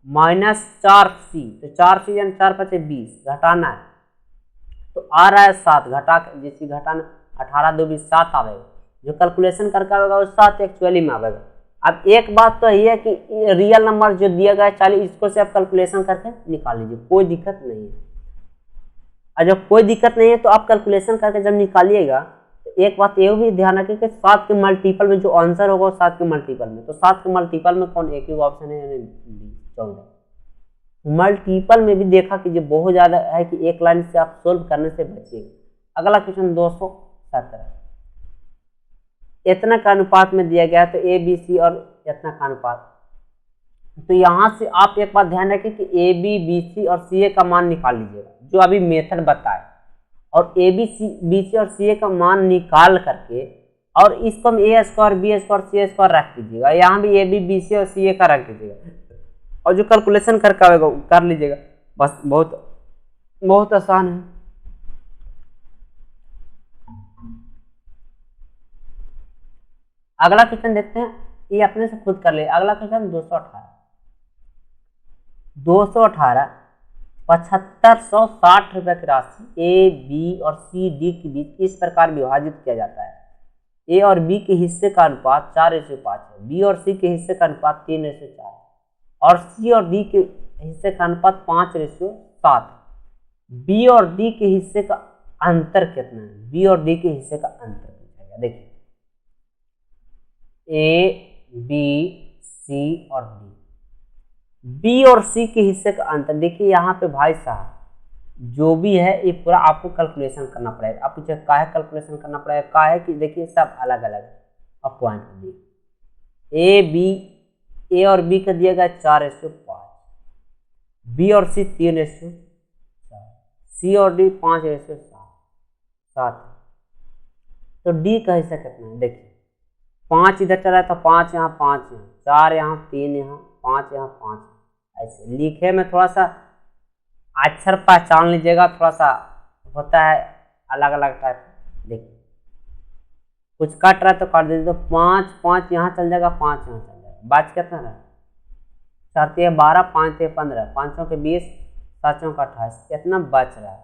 -4c, तो 4c यानी 4 5 20, घटाना है तो आ रहा है 7। घटा जैसे घटाना 18 2 20 7 आवेगा, जो कैलकुलेशन करके आवेगा वो 7 एक्चुअली में आवेगा। अब एक बात तो यही है कि रियल नंबर जो दिया गया है 40, इसको से आप कैलकुलेशन करके निकाल लीजिए, कोई दिक्कत नहीं है। और जब कोई दिक्कत नहीं है तो आप कैलकुलेशन करके जब निकालिएगा तो एक बात ये भी ध्यान रखिए कि 7 के मल्टीपल में जो आंसर होगा 7 के मल्टीपल में, तो 7 के मल्टीपल में कौन, एक ही ऑप्शन है यानी 14। मल्टीपल में भी देखा कि जो बहुत ज़्यादा है कि एक लाइन से आप सोल्व करने से बचिएगा। अगला क्वेश्चन 217, इतना का अनुपात में दिया गया है तो ए बी सी और इतना का अनुपात। तो यहाँ से आप एक बात ध्यान रखें कि ए बी बी सी और सी ए का मान निकाल लीजिएगा जो अभी मेथड बताए, और ए बी सी और सी ए का मान निकाल करके और इसको हम ए स्क्वायर बी स्क्वायर सी स्क्वायर रख दीजिएगा, यहाँ भी ए बी बी सी और सी ए का रख दीजिएगा और जो कैलकुलेशन करके आएगा कर लीजिएगा। बस बहुत आसान है। अगला क्वेश्चन देखते हैं, ये अपने से खुद कर ले। अगला क्वेश्चन 218 7560 रुपए की राशि ए बी और सी डी के बीच इस प्रकार विभाजित किया जाता है। ए और बी के हिस्से का अनुपात 4:5 है, बी और सी के हिस्से का अनुपात 3:4 और सी और डी के हिस्से का अनुपात 5:7। बी और डी के हिस्से का अंतर कितना है? बी और डी के हिस्से का अंतर पूछा गया। देखिए ए बी सी और डी, बी और सी के हिस्से का अंतर देखिए यहाँ पे भाई साहब जो भी है ये पूरा आपको कैलकुलेशन करना पड़ेगा। आप पूछे काहे कैलकुलेशन करना पड़ेगा, का है कि देखिए सब अलग अलग अब पॉइंट दिए। ए और बी का दिया गया 4:5, बी और सी 3:4, सी और डी 5:7। तो डी का हिस्सा कितना है? देखिए 5 इधर चला है तो 5 यहाँ, 5 यहाँ, 4 यहाँ, 3 यहाँ, 5 यहाँ, 5 ऐसे लिखे में थोड़ा सा अक्षर पहचान लीजिएगा, थोड़ा सा होता है अलग अलग टाइप। देखिए कुछ कट रहा है तो काट दीजिए, तो 5 यहाँ चल जाएगा, 5 यहाँ चल जाएगा, बच कितना रहा? 4 12, 5 15, 5 के 20, 7 का 28, इतना बच रहा है।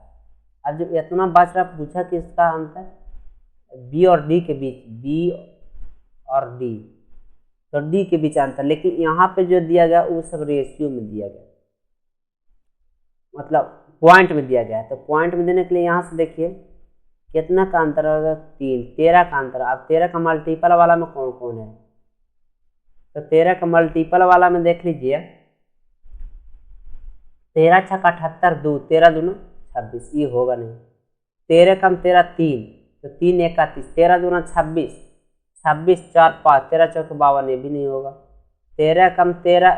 अब जब इतना बच रहा है पूछा कि इसका अंतर बी और डी के बीच, बी और डी, तो डी के बीच अंतर, लेकिन यहाँ पे जो दिया गया वो सब रेशियो में दिया गया, मतलब पॉइंट में दिया गया है। तो पॉइंट में देने के लिए यहाँ से देखिए कितना का अंतर होगा? 3, 13 का अंतर। अब 13 का मल्टीपल वाला में कौन कौन है? तो 13 का मल्टीपल वाला में देख लीजिए, 13 6 78, 2 13 दूना 26, ये होगा नहीं। 13 कम 13 3, तो 3 31, 13 दूना 26, 26 4 5, 13 4 52, ये भी नहीं होगा। 13 कम 13,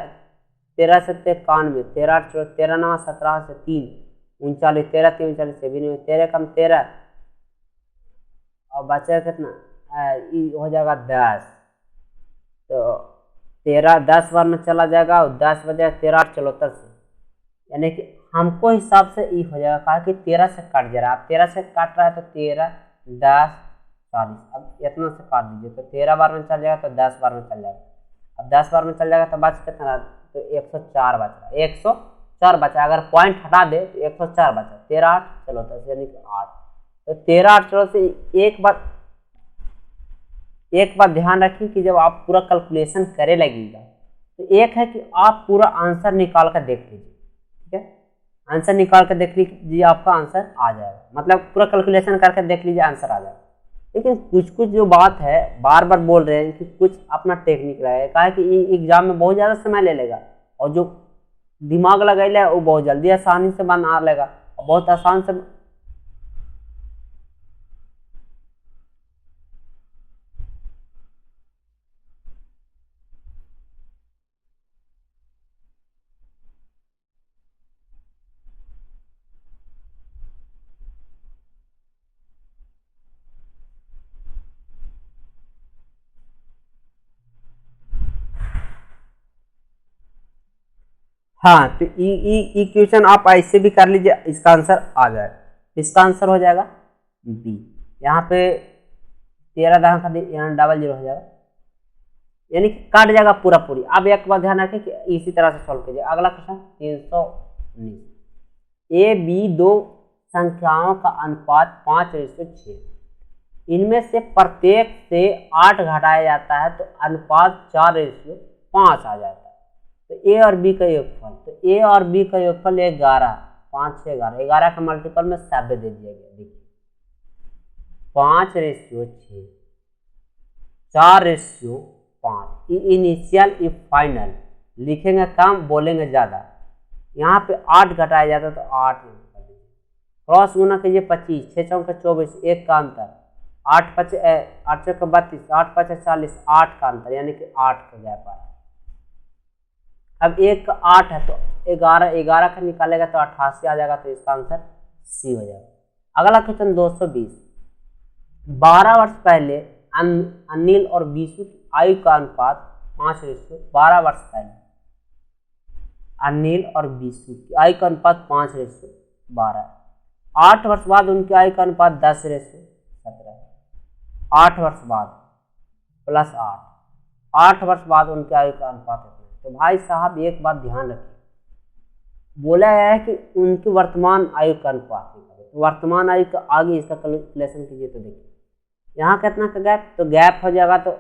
13 से 91, 13 13 9 17 से 3 39, 13 3 39 से भी नहीं होगा। 13 कम 13 और बचा कितना? ये हो जाएगा 10, तो 13 10 बार में चला जाएगा और 10 बजे 13 8 74 से, यानी कि हमको हिसाब से ये हो जाएगा। कहा कि 13 से काट जा रहा है, अब 13 से काट रहा है तो 13 10 40, अब इतना से काट दीजिए तो 13 बार में चल जाएगा तो 10 बार में चल जाएगा। अब 10 बार में चल जाएगा तो बच कितना? तो 104 बच रहा है, 104 बचा। अगर पॉइंट हटा दे तो 104 बचा। 13 8 चलो तो यानी कि 8, तो 13 8 चलो से एक बात ध्यान रखिए कि जब आप पूरा कैलकुलेशन करे लगेगा तो एक है कि आप पूरा आंसर निकाल कर देख लीजिए, ठीक है? आंसर निकाल कर देख लीजिए, आपका आंसर आ जाएगा, मतलब पूरा कैलकुलेशन करके देख लीजिए आंसर आ जाएगा। लेकिन कुछ जो बात है बार बार बोल रहे हैं कि कुछ अपना टेक्निक रहेगा, कहा कि एग्जाम में बहुत ज़्यादा समय ले लेगा और जो दिमाग लगाइले वो बहुत जल्दी आसानी से बना लेगा और बहुत आसान से। हाँ, तो ई क्वेश्चन आप ऐसे भी कर लीजिए, इसका आंसर आ जाएगा। इसका आंसर हो जाएगा बी। यहाँ पे 13 दहा का यहाँ 00 हो जाएगा, यानी कि काट जाएगा पूरा पूरी। अब एक बात ध्यान रखें कि इसी तरह से सॉल्व कीजिए। अगला क्वेश्चन 319, ए बी दो संख्याओं का अनुपात 5:6, इनमें से प्रत्येक से 8 घटाया जाता है तो अनुपात 4:5 आ जाता है। तो ए और बी का योगफल, तो ए और बी का योगफल 11, 5 6 11, 11 का मल्टीपल में 7 दे दिया गया। देखिए 5:6, 4:5, इनिशियल ई फाइनल, लिखेंगे कम बोलेंगे ज़्यादा। यहाँ पे 8 घटाया जाता तो 8 क्रॉस गुना कीजिए 25, 6 चौके 24, 1 का अंतर, 8 5 8 चौके 32, 8 5 40, 8 का अंतर, यानी कि 8 का गैप आ रहा है। अब 1 का 8 है तो 11, 11 का निकालेगा तो 88 आ जाएगा, तो इसका आंसर सी हो जाएगा। अगला क्वेश्चन 220, 12 वर्ष पहले अनिल और विशु की आयु का अनुपात 5:12। 12 वर्ष पहले अनिल और विशु की आयु का अनुपात 5:12। 8 वर्ष बाद उनकी आयु का अनुपात 10:17। 8 वर्ष बाद प्लस 8 वर्ष बाद उनकी आयु का अनुपात। तो भाई साहब एक बात ध्यान रखिए, बोला गया है कि उनकी वर्तमान आयु का अनुपात निकालें। तो वर्तमान आयु का आगे इसका कैलकुलेशन कीजिए तो देखिए यहाँ कितना का गैप, तो गैप हो जाएगा तो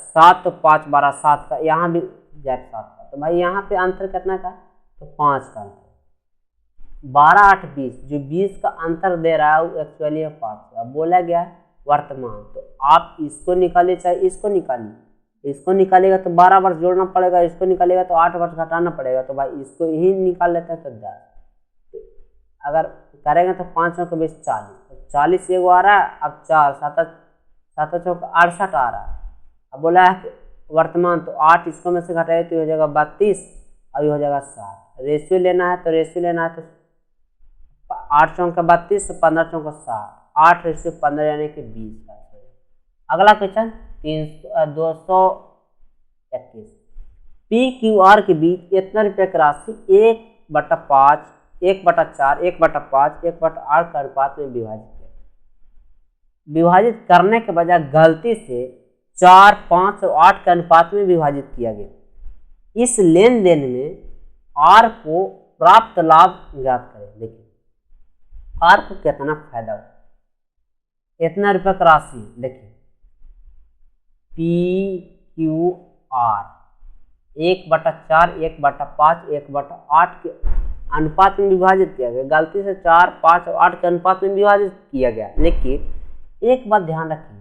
7 तो 5 12 7 का, यहाँ भी गैप 7 का। तो भाई यहाँ पे अंतर कितना का, तो 5 का अंतर। 12 8 20, जो 20 का अंतर दे रहा है वो एक्चुअली है 5 का। बोला गया वर्तमान, तो आप इसको निकालिए चाहे इसको निकालिए। इसको निकालेगा तो 12 वर्ष जोड़ना पड़ेगा, इसको निकालेगा तो 8 वर्ष घटाना पड़ेगा। तो भाई इसको ही निकाल लेते हैं तो 10, अगर करेंगे तो 5 के 20 40, 40 एगो आ रहा है। अब 4 7 7 चौक 68 आ रहा है। अब बोला है वर्तमान, तो 8 इसको में से घटाए तो हो जाएगा 32, अभी हो जाएगा 60। रेशियो लेना है तो रेशियो लेना है तो 8 चौक 32, 15 चौक 60, 8:15 यानी कि 20 का। अगला क्वेश्चन 221, पी क्यू आर के बीच इतना रुपये की राशि 1/5, 1/4, 1/5, 1/8 का अनुपात में विभाजित किया। विभाजित करने के बजाय गलती से 4 5 और 8 के अनुपात में विभाजित किया गया। इस लेन देन में आर को प्राप्त लाभ ज्ञात करें। देखिए आर को कितना फायदा हो, इतना रुपये की राशि। देखिए पी क्यू आर 1/4, 1/5, 1/8 के अनुपात में विभाजित किया गया। गलती से 4 5 और 8 के अनुपात में विभाजित किया गया। लेकिन एक बात ध्यान रखिए,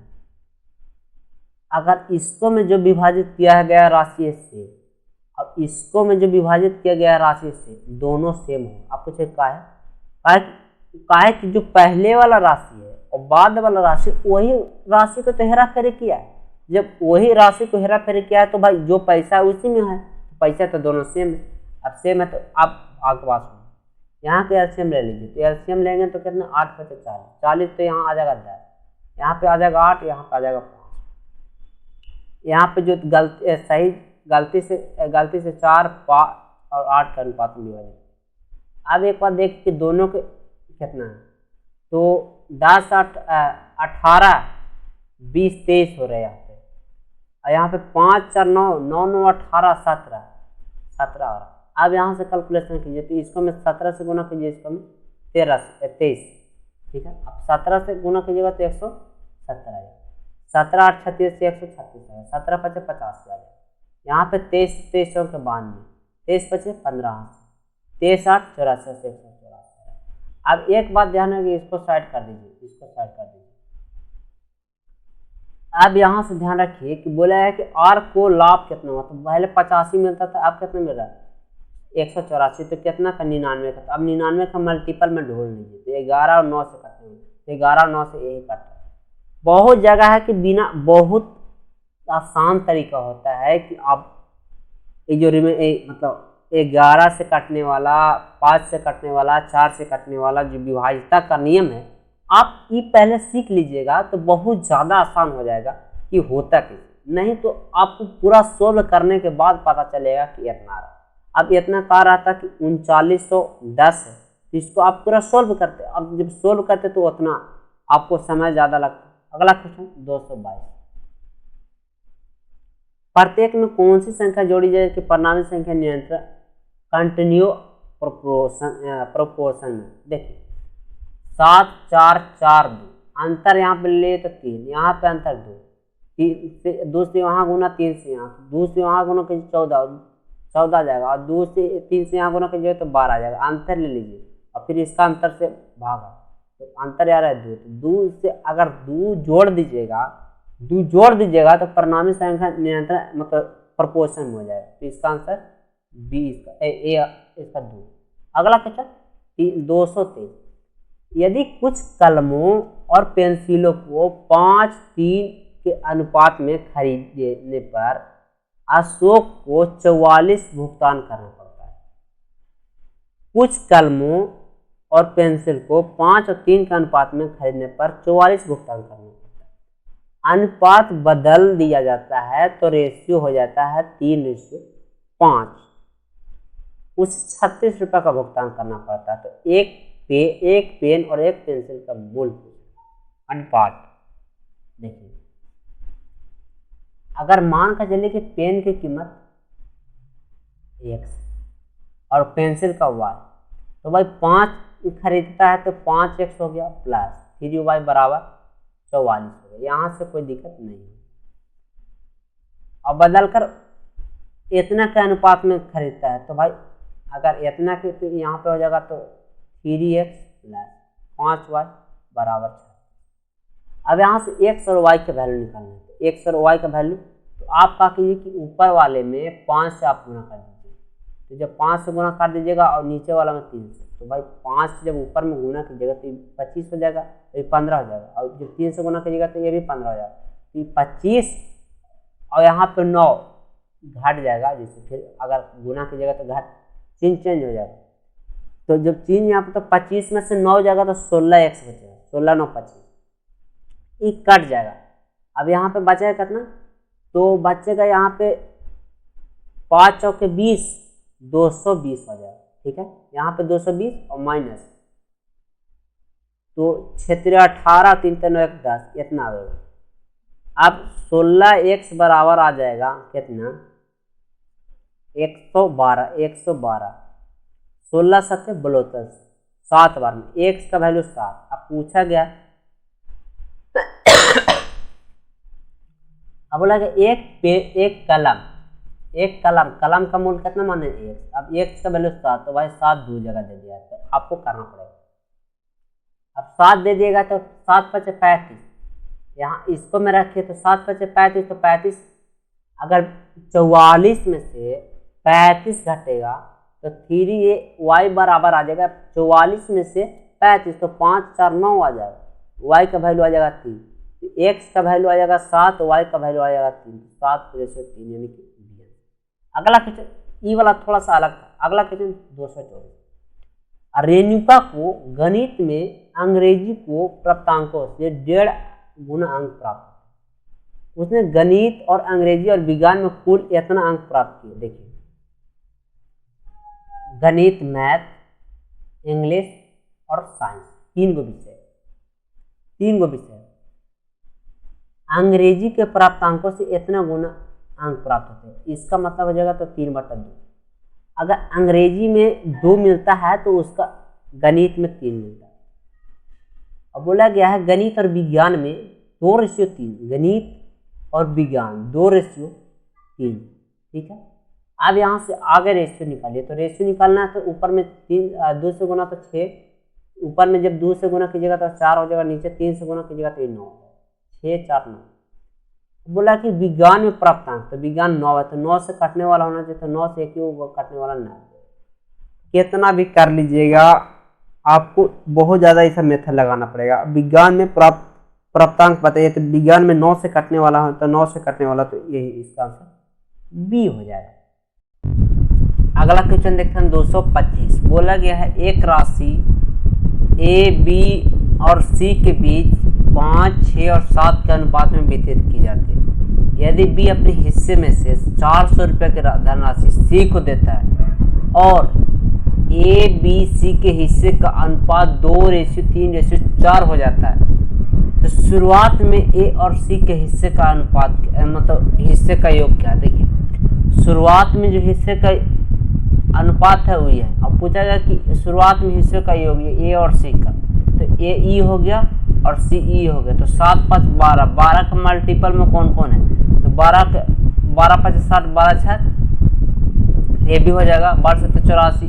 अगर इसको में जो विभाजित किया गया राशि से और इसको में जो विभाजित किया गया राशि से दोनों सेम हो, आपको चेक काहे कि जो पहले वाला राशि है और बाद वाला राशि वही राशि को तो हेरा फेरी किया है। जब वही राशि को हेरा फेरी किया है तो भाई जो पैसा है उसी में है, पैसा तो दोनों सेम है। अब सेम है तो आप आगे बात सुनो, यहाँ के एलसीएम ले लीजिए। तो एलसीएम लेंगे तो कितना 8 5 40, 40 तो यहाँ आ जाएगा 10, यहाँ पे आ जाएगा 8, यहाँ पे आ जाएगा 5। यहाँ पे जो सही गलती से 4 5 और 8 का अनुपात में विभाजित। अब एक बार देख कि दोनों के कितना है, तो 10 8 18 20 23 हो रहा है यहाँ पे, और यहाँ पे 5 4 9 9 9 18 17 17 हो रहा। अब यहाँ से कैलकुलेशन कीजिए, तो इसको में 17 से गुना कीजिए, इसको में 13 से 23, ठीक है। अब 17 से गुना कीजिएगा तो 170 आ जाएगा। 17 8 36 से 136 आएगा। 17 5 50 आ जाएगा। यहाँ पे 23 23 चौक 92, 23 5 15, 23 8 84 से 184। अब एक बात ध्यान है कि इसको साइड कर दीजिए, इसको साइड कर दीजिए। अब यहाँ से ध्यान रखिए कि बोला है कि आर को लाभ कितना हुआ, तो पहले 85 मिलता था, अब कितना मिल रहा है 184। तो कितना का 99 का, तो अब 99 का मल्टीपल में ढूंढ लीजिए। तो 11 और 9 से कटने में, तो 11 और 9 से यही कट रहा है। बहुत जगह है कि बिना, बहुत आसान तरीका होता है कि आप ये जो मतलब 11 से कटने वाला, 5 से कटने वाला, 4 से कटने वाला जो विभाज्यता का नियम है, आप ये पहले सीख लीजिएगा तो बहुत ज़्यादा आसान हो जाएगा कि होता कैसे। नहीं तो आपको पूरा सोल्व करने के बाद पता चलेगा कि इतना रहा। अब इतना कहा रहा था कि 3910 है, तो इसको आप पूरा सोल्व करते। अब जब सोल्व करते तो उतना आपको समय ज़्यादा लगता। अगला क्वेश्चन 222, प्रत्येक में कौन सी संख्या जोड़ी जाए कि परिणामी संख्या नियंत्रण कंटिन्यू प्रोपोर्शन में। देखिए 7 4 4 2, अंतर यहाँ पे ले तो 3, यहाँ पे अंतर 2 से 2 से वहाँ गुना 3 से यहाँ, 2 से वहाँ गुना 14, 14 आ जाएगा, और 2 से 3 से यहाँ गुना कीजिए तो 12 आ जाएगा। अंतर ले लीजिए और फिर इसका अंतर से भागा, तो अंतर आ रहा है 2, तो 2 से अगर 2 जोड़ दीजिएगा तो परिणामी संख्या निरंतर मतलब प्रोपोर्शन हो जाएगा। तो इसका आंसर बी, इसका 2। अगला क्वेश्चन 223, यदि कुछ कलमों और पेंसिलों को 5:3 के अनुपात में खरीदने पर अशोक को 44 भुगतान करना पड़ता है। कुछ कलमों और पेंसिल को 5 और 3 के अनुपात में खरीदने पर 44 भुगतान करना पड़ता है। अनुपात बदल दिया जाता है तो रेशियो हो जाता है 3:5। उसे 36 रुपये का भुगतान करना पड़ता है। तो एक पेन और एक पेंसिल का मूल्य अनुपात देखिए, अगर मान कर चलिए कि पेन की कीमत x और पेंसिल का y, तो भाई 5 खरीदता है तो 5x हो गया प्लस 3y बराबर 44 हो गया। यहाँ से कोई दिक्कत नहीं है। और बदल कर इतना के अनुपात में खरीदता है तो भाई अगर इतना के तो यहाँ पे हो जाएगा तो 3x प्लस 5y बराबर 6। अब यहाँ से x और y के वैल्यू निकालना है। x और y का वैल्यू तो आप क्या कीजिए कि ऊपर वाले में 5 से आप गुना कर दीजिए। तो जब 5 से गुना कर दीजिएगा और नीचे वाला में 3 से, तो भाई 5 से जब ऊपर में गुना कीजिएगा तो 25 हो जाएगा, तो ये 15 हो जाएगा। और जब 3 से गुना कीजिएगा तो ये भी 15 हो जाएगा। तो 25 और यहाँ पे 9 घट जाएगा, जैसे फिर अगर गुना कीजिएगा तो घट चिन्ह चेंज हो जाएगा। तो जब चिन्ह यहाँ पे तो 25 में से 9 हो जाएगा तो 16x बचेगा, 16 9 25, ये कट जाएगा। अब यहाँ पे बचेगा कितना, तो बचेगा यहाँ पे 5 चौके 20, 220 हो जाएगा। ठीक है, यहाँ पे 220 और माइनस तो 6 18 3 9 1 10 इतना आएगा। अब 16x बराबर आ जाएगा कितना, 112 16 7 72, 7 बार में x का वैल्यू 7। अब पूछा गया अब बोला कि एक कलम का मूल्य कितना माने x। अब x का वैल्यू 7, तो भाई 7 दो जगह दे दिया, तो आपको करना पड़ेगा। अब 7 दे दिएगा तो 7 5 35, यहाँ इसको में रखिए तो 7 5 35, तो 35 अगर 44 में से 35 घटेगा तो 3y बराबर आ जाएगा 44 में से 35, तो 5 4 9 आ जाएगा। y का वैल्यू आ जाएगा 3, x का वैल्यू आ जाएगा 7, y का वैल्यू आ जाएगा 3, 7/3 यानी कि b। अगला क्वेश्चन ये वाला थोड़ा सा अलग था। अगला क्वेश्चन 224, रेणुका को गणित में अंग्रेजी को प्राप्तांकों से 1.5 गुना अंक प्राप्त। उसने गणित और अंग्रेजी और विज्ञान में कुल इतना अंक प्राप्त किए। देखिए, गणित, मैथ, इंग्लिश और साइंस, 3 गो विषय। अंग्रेजी के प्राप्तांकों से इतना गुना अंक प्राप्त होते हैं। इसका मतलब हो जाएगा तो 3/2। अगर अंग्रेजी में 2 मिलता है तो उसका गणित में 3 मिलता है। अब बोला गया है गणित और विज्ञान में 2:3, गणित और विज्ञान 2:3। ठीक है, अब यहाँ से आगे रेशियो निकालिए। तो रेशियो निकालना है तो ऊपर में 2 से गुना तो 6, ऊपर में जब 2 से गुना कीजिएगा तो 4 हो जाएगा, नीचे 3 से गुना कीजिएगा तो 9, 6 4 9। बोला कि विज्ञान में प्राप्तांक, तो विज्ञान 9 है, तो 9 से कटने वाला होना चाहिए, तो 9 से एक ही कटने वाला 9। कितना भी कर लीजिएगा आपको बहुत ज़्यादा ऐसा मेथड लगाना पड़ेगा। विज्ञान में प्राप्तांक बताइए, तो विज्ञान में 9 से कटने वाला हो, तो 9 से कटने वाला, तो यही इसका आंसर बी हो जाएगा। अगला क्वेश्चन देखते हैं 225। बोला गया है एक राशि ए, बी और सी के बीच 5, 6 और 7 के अनुपात में वितरित की जाती है। यदि बी अपने हिस्से में से 400 रुपये की धनराशि सी को देता है और ए, बी, सी के हिस्से का अनुपात 2:3:4 हो जाता है, तो शुरुआत में ए और सी के हिस्से का अनुपात मतलब हिस्से का योग क्या है। देखिए, शुरुआत में जो हिस्से का अनुपात है वही है। अब पूछा गया कि शुरुआत में हिस्से का योग ए और सी का, तो ए ई हो गया और सी ई हो गया। तो 7 5 12, 12 का मल्टीपल में कौन कौन है, तो 12 5 60, 12 6 ये भी हो जाएगा 1284,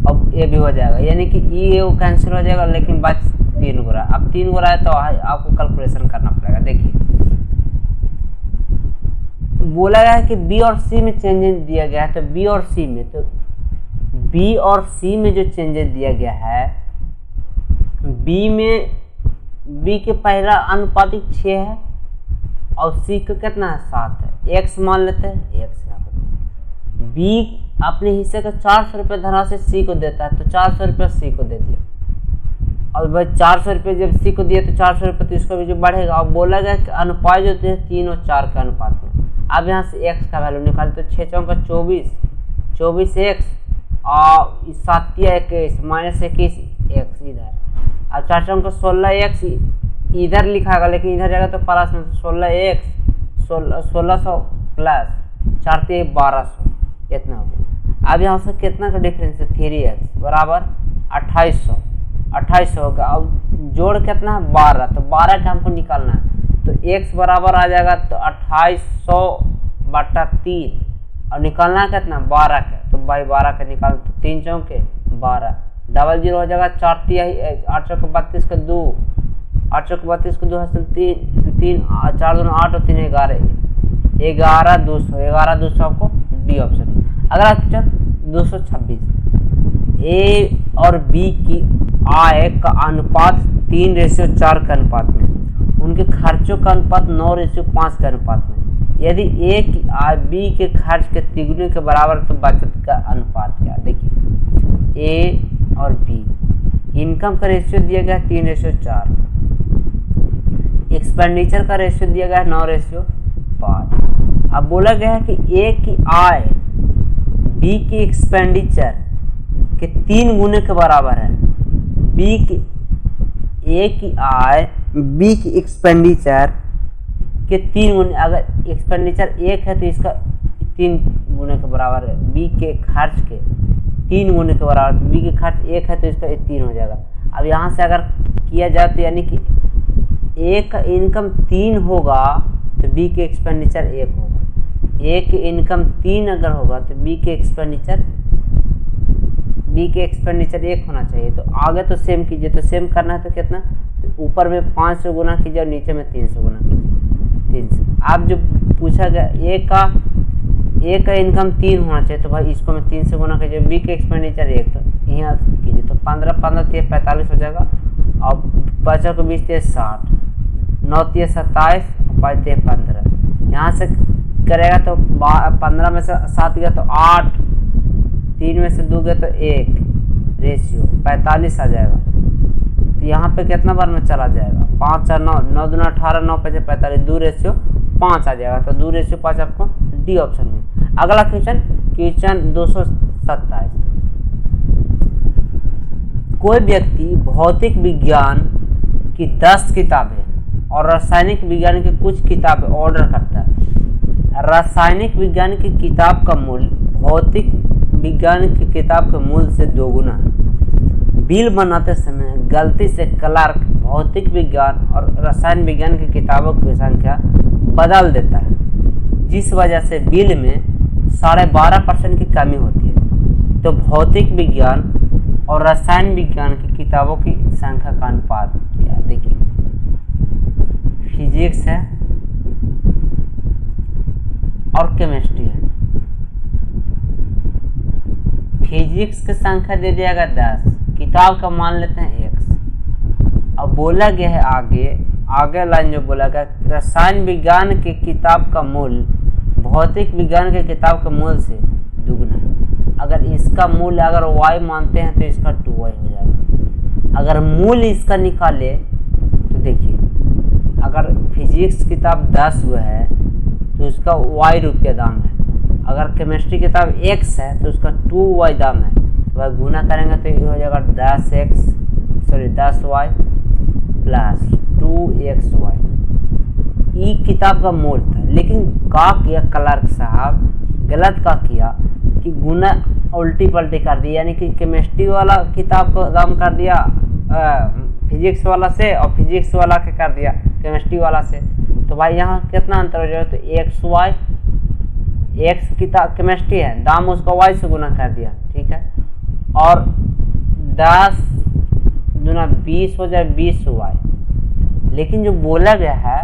अब ये भी हो जाएगा, यानी कि ये वो कैंसिल हो जाएगा, लेकिन बच 3 गुना। अब 3 गुना है तो आपको कैलकुलेशन करना पड़ेगा। देखिए बोला गया है कि बी और सी में चेंजेस दिया गया है, तो बी और सी में, तो बी और सी में जो चेंजेस दिया गया है, बी में, बी के पहला अनुपातिक 6 है और सी का कितना है 7 है, x मान लेते हैं, x यहाँ पर बी अपने हिस्से का 400 रुपये धनराशि सी को देता है, तो 400 रुपये सी को दे दिया। और भाई 400 रुपये जब सी को दिए तो 400 रुपये तो इसका भी जो बढ़ेगा। अब बोला गया कि अनुपात जो है 3 और 4 के अनुपात में। अब यहाँ से x का वैल्यू निकाले तो 6 चौका 24, 24x और 7 21 माइनस 21 x इधर, अब 4 चौका 16x इधर लिखाएगा, लेकिन इधर जाएगा तो प्लस में 16x 1600 प्लस 4 1200, इतना हो गया। अब यहाँ से कितना का डिफरेंस है 3x बराबर 2800 होगा। अब जोड़ कितना है 12, तो 12 का हमको निकालना है, तो x बराबर आ जाएगा तो 2800/3 और निकालना है कितना 12 का, तो भाई 12 का निकाल, तो 3 चौके 12, डबल जीरो हो जाएगा, 4 3 8 चौके 32 का 2, 8 चौके 32 को 2 हासिल 3 4 2 8 और 3 11 11 200 आपको डी ऑप्शन में। अगला क्वेश्चन 226, ए और बी की आय का अनुपात 3:4 के अनुपात में, उनके खर्चों का अनुपात 9:5 के अनुपात में। यदि ए की आय बी के खर्च के तिगुने के बराबर तो बचत का अनुपात क्या। देखिए ए और बी, इनकम का रेशियो दिया गया है 3:4, एक्सपेंडिचर का रेशियो दिया गया है 9:5। अब बोला गया है कि ए की आय बी की एक्सपेंडिचर के 3 गुने के बराबर है। बी की, ए की आय बी की एक्सपेंडिचर के 3 गुने, अगर एक्सपेंडिचर 1 है तो इसका 3 गुने के बराबर है। बी के खर्च के 3 गुने के बराबर, तो बी के खर्च 1 है तो इसका 3 हो जाएगा। अब यहाँ से अगर किया जाए तो यानी कि ए का इनकम 3 होगा तो बी के एक्सपेंडिचर 1 होगा। ए की इनकम 3 अगर होगा तो बी के एक्सपेंडिचर 1 होना चाहिए। तो आगे तो सेम कीजिए, तो सेम करना है तो कितना, तो ऊपर में 500 गुना कीजिए और नीचे में 300 गुना कीजिए, 300। आप जो पूछा गया ए का इनकम 3 होना चाहिए, तो भाई इसको मैं 300 गुना कीजिए, बी के एक्सपेंडिचर 1, तो यहाँ कीजिए, तो 15 15 3 45 हो जाएगा। और बचा को 20 3 60, 9 3 27, 5 3 15, यहाँ से करेगा तो 15 में से 7 गया तो 8, 3 में से 2 गया तो 1, रेशियो 45 आ जाएगा। तो यहाँ पे कितना बार में चला जाएगा, 5 और 9, 9 दूना 18, 9 5 45, 2:5 आ जाएगा, तो 2:5 आपको डी ऑप्शन में। अगला क्वेश्चन 227, कोई व्यक्ति भौतिक विज्ञान की 10 किताबें और रासायनिक विज्ञान की कुछ किताबें ऑर्डर करता है। रासायनिक विज्ञान की किताब का मूल्य भौतिक विज्ञान की किताब के मूल्य से 2 गुना है। बिल बनाते समय गलती से क्लर्क भौतिक विज्ञान और रसायन विज्ञान की किताबों की संख्या बदल देता है, जिस वजह से बिल में 12.5% की कमी होती है। तो भौतिक विज्ञान और रसायन विज्ञान की किताबों की संख्या का अनुपात क्या। देखिए फिजिक्स है और केमिस्ट्री है। फिजिक्स की संख्या दे दिया 10, किताब का मान लेते हैं x। अब बोला गया है आगे लाइन जो बोला गया, रसायन विज्ञान की किताब का मूल्य भौतिक विज्ञान की किताब के मूल्य से दुगुना है। अगर इसका मूल्य अगर y मानते हैं तो इसका 2y हो जाएगा। अगर मूल्य इसका निकाले तो देखिए, अगर फिजिक्स किताब 10 हुआ है तो उसका y रुपया दाम है। अगर केमिस्ट्री किताब x है तो उसका 2y दाम है। वह गुना करेंगे तो ये हो जाएगा 10y प्लस 2xy। ई किताब का मूल्य था, लेकिन का किया क्लर्क साहब, गलत का किया कि गुना उल्टी पलटी कर दी, यानी कि केमिस्ट्री वाला किताब को दाम कर दिया फिजिक्स वाला से और फिजिक्स वाला के कर दिया केमिस्ट्री वाला से। तो भाई यहाँ कितना अंतर हो जाएगा, तो xy एक्स की केमिस्ट्री है, दाम उसको वाई से गुना कर दिया, ठीक है। और 10 दूना 20 हो जाए 20 वाई। लेकिन जो बोला गया है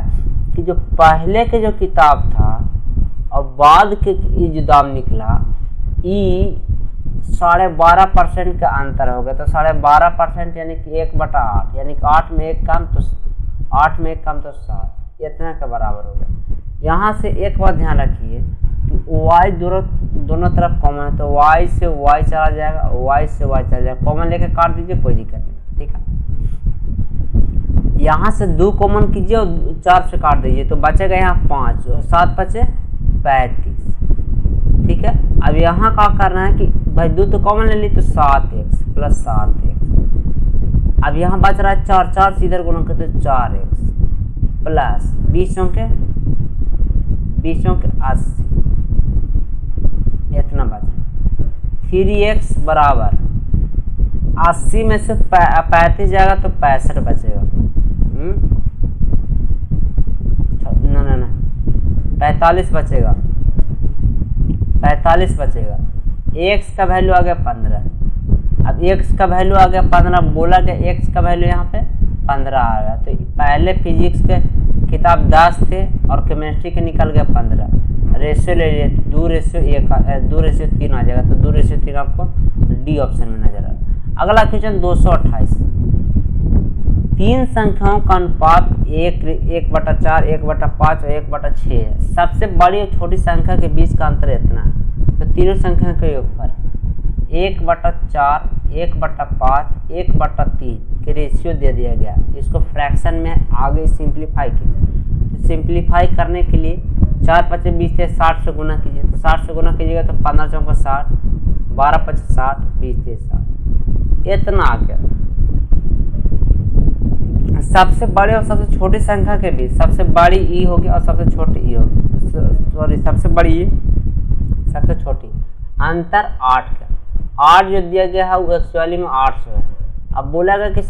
कि जो पहले के जो किताब था और बाद के जो दाम निकला, ये 12.5% का अंतर हो गया। तो 12.5% यानी कि 1/8, यानी कि 8 में 1 कम तो 7, इतना का बराबर हो गया। यहाँ से एक बात ध्यान रखिए कि y दोनों तरफ कॉमन है, तो y से y चला जाएगा, y से y चला जाएगा, कॉमन लेके काट दीजिए, कोई दिक्कत नहीं, ठीक है। यहाँ से 2 कॉमन कीजिए और 4 से काट दीजिए, तो बचेगा यहाँ 5 और 7 बचे 35, ठीक है। अब यहाँ क्या करना है कि भाई 2 तो कॉमन ले ली, तो 7x प्लस 7x। अब यहाँ बच रहा है 4 से इधर गुणा करते 4x प्लस 20 के 80, इतना बचा। 3x बराबर 80 में से 35 जाएगा तो 65 बचेगा। ना 45 बचेगा, 45 बचेगा। x का वैल्यू आ गया 15। अब x का वैल्यू आ गया 15, बोला गया x का वैल्यू यहाँ पे 15 आ गया। तो पहले फिजिक्स के किताब 10 थे और केमिस्ट्री के निकल गया 15। रेशियो ले लिए 2:3 आ जाएगा, तो 2:3 आपको डी ऑप्शन में नजर आ रहा। अगला क्वेश्चन 228। 3 संख्याओं का अनुपात 1/4, 1/5 और 1/6 है। सबसे बड़ी और छोटी संख्या के बीच का अंतर इतना है, तो तीनों संख्या का योगफल 1/4, 1/5, 1/3 के रेशियो दे दिया गया। इसको फ्रैक्शन में आगे सिंप्लीफाई कीजिए। तो सिंप्लीफाई करने के लिए 4×5 20 थे, 60 से गुना कीजिए, तो 60 से गुना कीजिएगा तो 15×4 60, 12×5 60, 20 60, इतना आ गया। सबसे बड़े और सबसे छोटी संख्या के बीच सबसे बड़ी ई होगी और सबसे छोटी ई होगी, सॉरी सबसे बड़ी ई सबसे छोटी, अंतर 8 का। 8 जो दिया गया है वो एक्चुअली में 800 है। अब बोला गया कि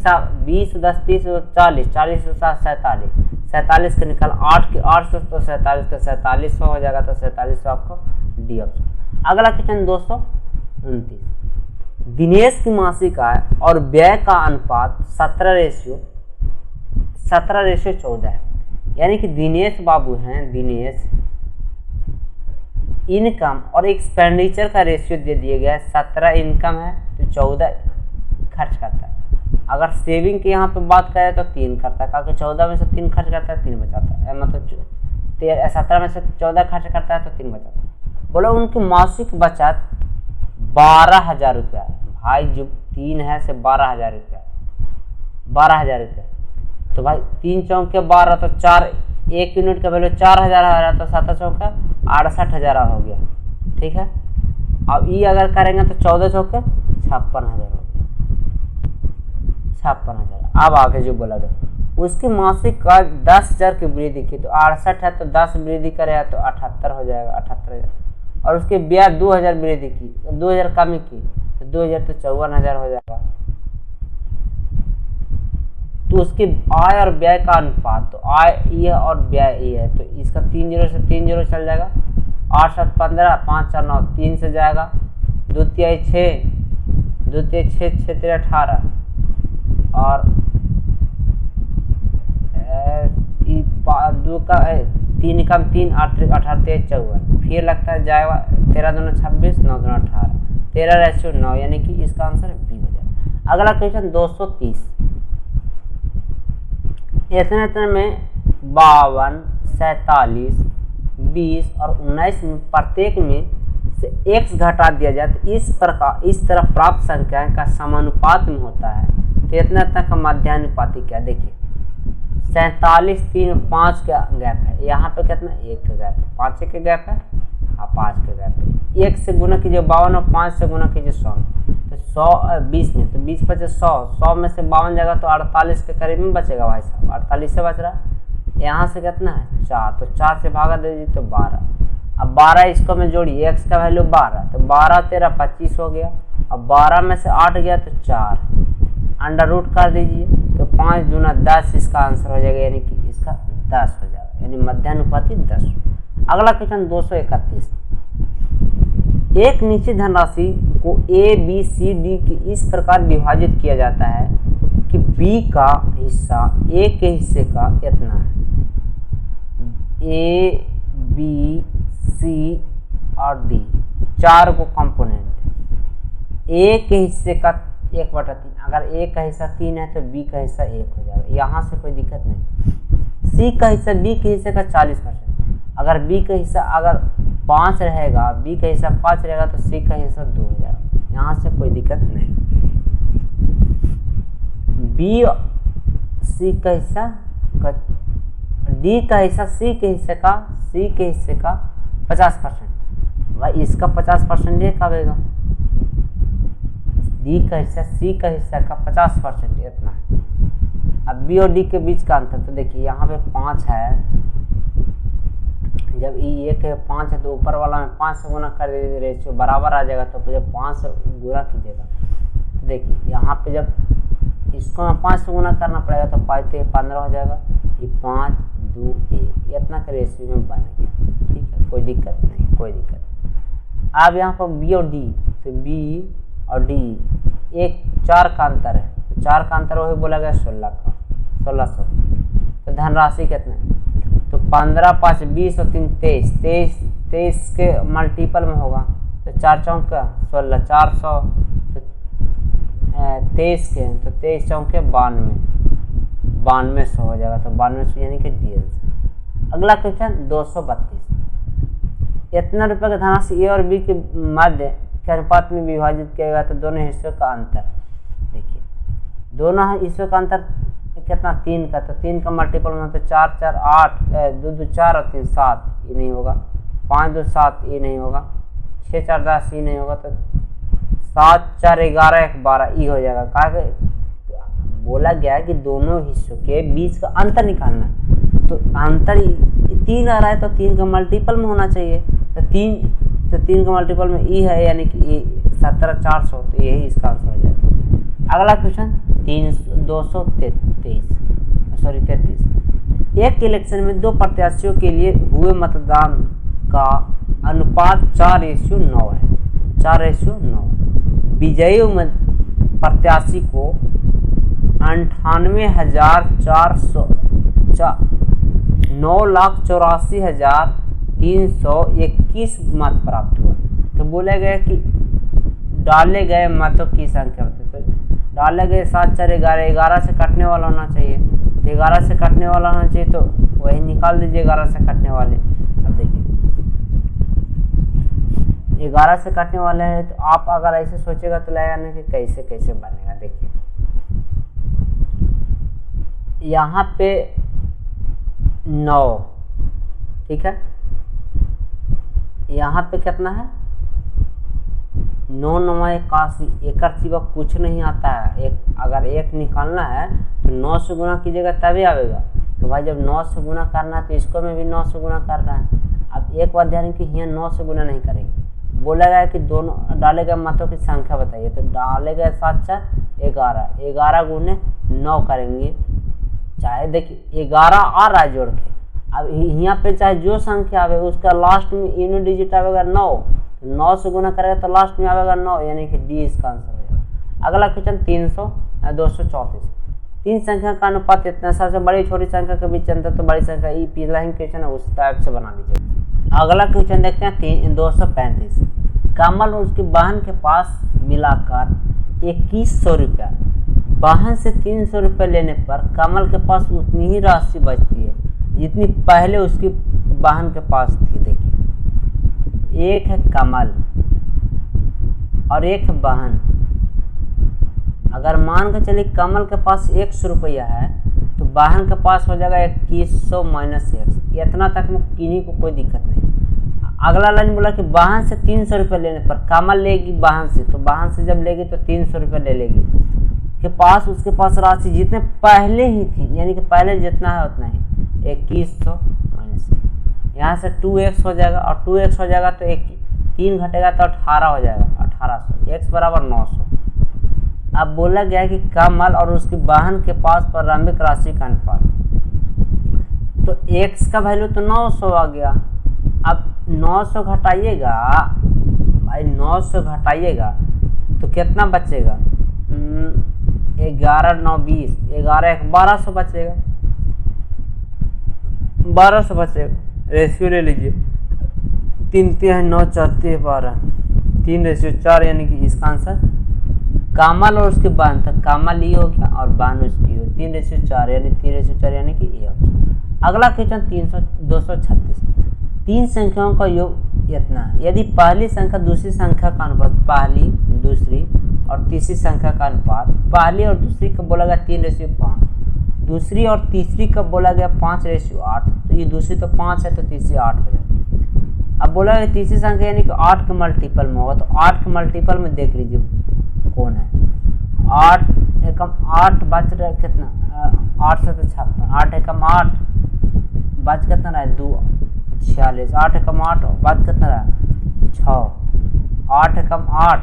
20, 10, 30, 40, 40 से 47, 47 के निकल 8 के 800 तो 47 के 4700 हो जाएगा, तो 4700 आपको डी ऑप्शन। अगला क्वेश्चन 229। दिनेश की मासिक आय और व्यय का अनुपात 17:14 है। यानी कि दिनेश बाबू हैं, दिनेश इनकम और एक्सपेंडिचर का रेशियो दे दिया गया है। 17 इनकम है तो 14 खर्च करता है। अगर सेविंग की यहाँ पे बात करें तो 3 करता है, क्योंकि 14 में से 3 खर्च करता है, 3 बचाता है, मतलब 17 में से 14 खर्च करता है तो 3 बचाता है। बोलो उनकी मासिक बचत 12,000 रुपया है। भाई जो 3 है से 12,000 रुपया, 12,000 रुपया। तो भाई 3 चौके 12 तो 4, 1 यूनिट का वैल्यू 4,000 आ रहा है, तो 7 चौके 68,000 हो गया, ठीक है। अब ये अगर करेंगे तो 14 चौके 56,000 हो गया, 56,000। अब आगे जो बोला गया उसकी मासिक का 10,000 की वृद्धि की, तो 68 है तो 10 वृद्धि करेगा तो 78 हो जाएगा, 78,000। और उसके ब्याज 2,000 वृद्धि की, 2,000 कमी की तो 2,000 तो 54,000 हो जाएगा। तो उसकी आय और व्यय का अनुपात, तो आय ये और व्यय ये है, तो इसका 3 0 से 3 0 चल जाएगा। 8 7 15, 5 4 9, 3 से जाएगा, 2 3 6, 2 3 6 6 3 18 और 2 का 3 कम 3 8 18 3 54, फिर लगता है जाएगा 13 दूना 26, 9 दूना 18, 13:9, यानी कि इसका आंसर बी हो जाएगा। अगला क्वेश्चन 230। इतने में 52, 47, 20 और 19 में प्रत्येक में से x घटा दिया जाए तो इस तरह प्राप्त संख्याएं का समानुपात में होता है। तो इतना का मध्यानुपाती क्या, देखिए 47, 3, 5 का गैप है, यहाँ पे कितना 1 का गैप है, 5 के गैप है, हाँ 5 के गैप है। 1 से गुना कीजिए 52 और 5 से गुना कीजिए 100, तो 100 20 में, तो 20 बचे 100, 100 में से 52 जाएगा तो 48 के करीब में बचेगा भाई साहब, 48 से बच रहा है। यहाँ से कितना है 4, तो 4 से भागा दे दीजिए तो 12। अब 12 इसको में जोड़िए, x का वैल्यू 12, तो 12 13 25 हो गया। अब 12 में से 8 गया तो 4, अंडर रूट कर दीजिए तो 5 दूना 10 इसका आंसर हो जाएगा, यानी कि इसका 10 हो जाएगा, यानी मध्यानुपाती 10। अगला क्वेश्चन 231। एक निश्चित धनराशि को ए बी सी डी की इस प्रकार विभाजित किया जाता है कि बी का हिस्सा ए के हिस्से का इतना है। ए बी सी और डी चार को कंपोनेंट, ए के हिस्से का 1/3। अगर ए का हिस्सा 3 है तो बी का हिस्सा 1 हो जाएगा, यहाँ से कोई दिक्कत नहीं। सी का हिस्सा बी के हिस्से का 40%। अगर बी का हिस्सा अगर 5 रहेगा, बी का हिस्सा 5 रहेगा तो सी का हिस्सा 2 हो जाएगा, यहाँ से कोई दिक्कत नहीं। बी सी का हिस्सा डी का हिस्सा सी के हिस्से का 50%, भाई इसका 50% ये आएगा। डी का हिस्सा सी का हिस्सा का 50% इतना है। अब बी और डी के बीच का अंतर तो देखिए यहाँ पे 5 है, जब ये के 5 है तो ऊपर वाला में 5 से गुना कर दीजिए, रेशियो बराबर आ जाएगा। तो जब 5 से गुना कीजिएगा तो देखिए यहाँ पे जब इसको में 5 से गुना करना पड़ेगा तो 5 से 15 हो जाएगा, ये 5 2 1 इतना का रेशियो में बन गया। ठीक है, कोई दिक्कत नहीं, कोई दिक्कत नहीं। अब यहाँ पर बी और डी, तो बी और डी एक 4 का अंतर है, तो 4 का अंतर वही बोला गया 1600। तो धनराशि कितना है, तो 15 5 20 और 3 23 के मल्टीपल में होगा तो 4 चौका 16 400, तो 23 के तो 23 चौके 92 हो जाएगा, तो 92 यानी कि डीएल। अगला क्वेश्चन 232। इतना रुपये का धनराशि ए और बी के मध्य के अनुपात में विभाजित किया गया, तो दोनों हिस्सों का अंतर देखिए, दोनों हिस्सों का अंतर कितना 3 का, तो 3 का मल्टीपल में तो 4 4 8 2 2 4 और 3 7, ये नहीं होगा। 5 2 7, ये नहीं होगा। 6 4 10, ये नहीं होगा। तो 7 4 11 1 12, ये हो जाएगा। कहा बोला गया है कि दोनों हिस्सों के बीच का अंतर निकालना है, तो अंतर 3 आ रहा है तो 3 का मल्टीपल में होना चाहिए। तो 3 का मल्टीपल में ई है, यानी कि ये 17 400, तो यही इसका आंसर हो जाएगा। अगला क्वेश्चन 33। एक इलेक्शन में 2 प्रत्याशियों के लिए हुए मतदान का अनुपात 4:9 है। 4:9। विजयी प्रत्याशी को 9,84,321 मत प्राप्त हुआ। तो बोला गया कि डाले गए मतों की संख्या होती है, तो डाले गए 7 4 11, 11 से कटने वाला होना चाहिए, तो 11 से कटने वाला होना चाहिए, तो वही निकाल दीजिए 11 से कटने वाले। अब देखिए 11 से कटने वाले हैं, तो आप अगर ऐसे सोचेगा तो लगेगा ना कि कैसे कैसे बनेगा। देखिए यहाँ पे 9, ठीक है, यहाँ पे कितना है 9 9 81, एक सिवा कुछ नहीं आता है। अगर एक निकालना है तो 9 से गुना कीजिएगा तभी आएगा। तो भाई जब 9 से गुना करना है तो इसको में भी 9 से गुना करना है। अब एक बात ध्यान कि यहाँ 9 से गुना नहीं करेंगे, बोला गया कि दोनों डाले गए मतों की संख्या बताइए, तो डाले गए 7 4 11, 11 गुने 9 करेंगे, चाहे देखिए 11 आ रहा है जोड़ के। अब यहाँ पे चाहे जो संख्या आवे उसका लास्ट में यूनिट डिजिट आवेगा 9, 9 से गुना करेगा तो लास्ट में आवेगा 9, यानी कि डी इसका आंसर हो जाएगा। अगला क्वेश्चन 234। 3 संख्या का अनुपात इतना, सबसे बड़ी छोटी संख्या के बीच अंतर, तो बड़ी संख्या ये पिछला ही क्वेश्चन है उस टाइप से बना लीजिए। अगला क्वेश्चन देखते हैं 235। कमल और उसकी बहन के पास मिलाकर 2100 रुपया, बहन से 300 रुपये लेने पर कमल के पास उतनी ही राशि बचती है जितनी पहले उसकी बहन के पास थी। देखिए एक है कमल और एक है बहन। अगर मान के चलिए कमल के पास 100 रुपया है तो बहन के पास हो जाएगा 2100 माइनस 100, इतना तक में किन्हीं को कोई दिक्कत नहीं। अगला लाइन बोला कि बहन से 300 रुपये लेने पर कमल लेगी बहन से, तो बहन से जब लेगी तो 300 रुपये ले लेगी, के पास उसके पास राशि जितने पहले ही थी, यानी कि पहले जितना है उतना ही 2100 माइनस, यहाँ से 2x हो जाएगा, और 2x हो जाएगा तो 3 घटेगा तो 18 हो जाएगा, 1800, x बराबर 900। अब बोला गया कि कमल और उसकी बहन के पास प्रारंभिक राशि का अनुपात, तो x का वैल्यू तो 900 आ गया। अब 900 घटाइएगा भाई 9 से घटाइएगा तो कितना बचेगा, 11 9 20, 11 1 1200 बचेगा, 1200 बचेगा। रेशियो ले लीजिए, 3 3 9 4 3 12, 3:4, यानी कि इसका आंसर कामल और उसके बान तक, कामल ई हो गया और बान उसकी हो, 3:4 यानी 3:4 यानी कि ए ऑप्शन। अगला क्वेश्चन 236, 3 संख्याओं का योग इतना है, यदि पहली संख्या दूसरी संख्या का अनुपात, पहली दूसरी और तीसरी संख्या का अनुपात, पहली और दूसरी का बोला गया 3:5, दूसरी और तीसरी का बोला गया 5:8, तो ये दूसरी तो 5 है तो तीसरी 8 हो जाएगी। अब बोला गया तीसरी संख्या यानी कि 8 के मल्टीपल में होगा, तो 8 के मल्टीपल में देख लीजिए कौन है। 8 एकम 8 बच रहा है कितना, 8 से तो 56, 8 एकम 8 बच कितना रहा है 2 46, 8 एकम 8 बच कितना रहा 6, 8 एकम 8,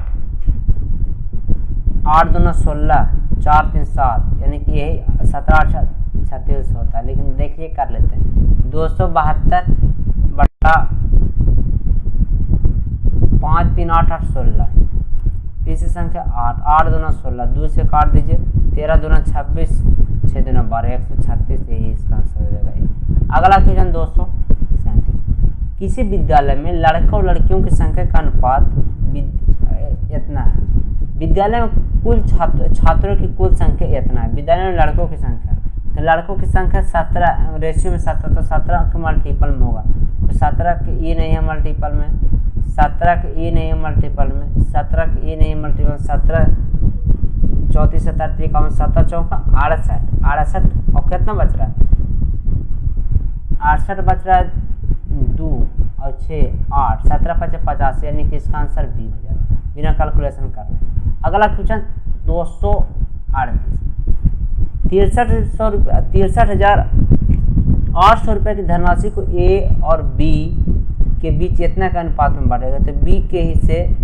8 दूना 16, 4 3 7, यानी कि यही 17 8 36 होता है। लेकिन देखिए कर लेते हैं, 272 बटा 5 3 8 8 16, तीसरी संख्या 8, 8 दूना 16, 2 से काट दीजिए, 13 दूना 26, 6 दूना 12, 136, यही इसका आंसर हो जाएगा। अगला क्वेश्चन 237, किसी विद्यालय में लड़कों और लड़कियों की संख्या का अनुपात इतना है, विद्यालय में कुल छात्रों की कुल संख्या इतना है, विद्यालय में लड़कों की संख्या, तो लड़कों की संख्या 17 रेशियो में 17, तो 17 के मल्टीपल में होगा, तो 17 के ई नहीं है मल्टीपल में, 17 के ई नहीं है मल्टीपल में, 17 के ई नहीं है मल्टीपल, 17 34 17 51 17 चौका 68 और कितना बच रहा है 68 बच रहा है 2 और 6 8, 17 5 50, यानी कि इसका आंसर बी हो जाएगा बिना कैलकुलेशन करने। अगला क्वेश्चन 238, 63,800 रुपये की धनराशि को ए और बी के बीच इतना का अनुपात में बांटेगा, तो बी के हिस्से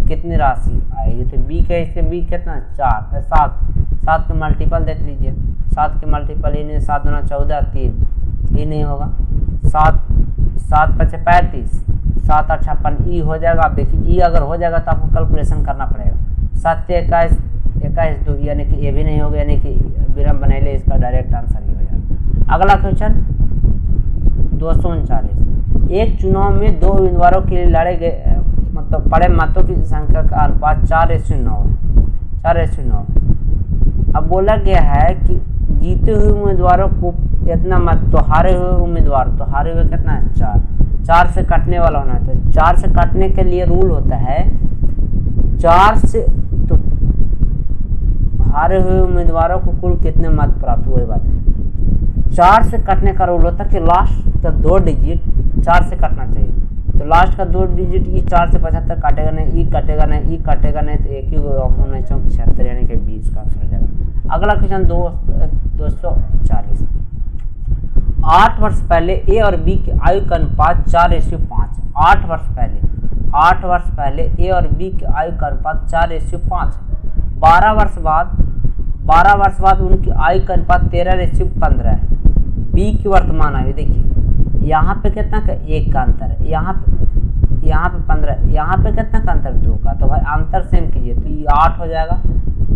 कितनी राशि आएगी, तो बी के हिस्से बी कितना 4 7 के मल्टीपल देख लीजिए, 7 के मल्टीपल ही नहीं, 7 दूना 14 3, ये नहीं होगा, 7 7 5 35, 7 8 56, ई हो जाएगा। आप देखिए ई अगर हो जाएगा तो आपको कैलकुलेशन करना पड़ेगा, 7 21 21 2, यानी कि ये भी नहीं होगा, यानी कि बिना बनेले इसका डायरेक्ट आंसर ही हो जाएगा। अगला क्वेश्चन 239, एक चुनाव में 2 उम्मीदवारों के लिए लड़े गए मतलब पड़े मतों की संख्या का अनुपात 4:9। अब बोला गया है कि जीते हुए उम्मीदवारों को इतना मत, तो हारे हुए उम्मीदवार, तो हारे हुए कितना है 4 से काटने वाला होना है, तो 4 से काटने के लिए रूल होता है 4 से, तो हारे हुए उम्मीदवारों को कुल कितने मत प्राप्त हुए, बात 4 से काटने का रूल होता है कि लास्ट का 2 डिजिट 4 से काटना चाहिए, तो लास्ट का 2 डिजिट ई 4 से 75 काटेगा नहीं, ई काटेगा नहीं, ई काटेगा नहीं, तो एक ही ऑप्शन नहीं 76, यानी कि 20 का आंसर हो जाएगा। अगला क्वेश्चन 240, 8 वर्ष पहले ए और बी की आयु का अनुपात 4:5, 8 वर्ष पहले ए और बी की आयु का अनुपात 4:5, 12 वर्ष बाद उनकी आयु का अनुपात 13:15 है। बी की वर्तमान आयु देखिए, यहाँ पे कितना का 1 का अंतर है, यहाँ पे 15, यहाँ पे कितना का अंतर 2 का, तो भाई अंतर सेम कीजिए, तो ये 8 हो जाएगा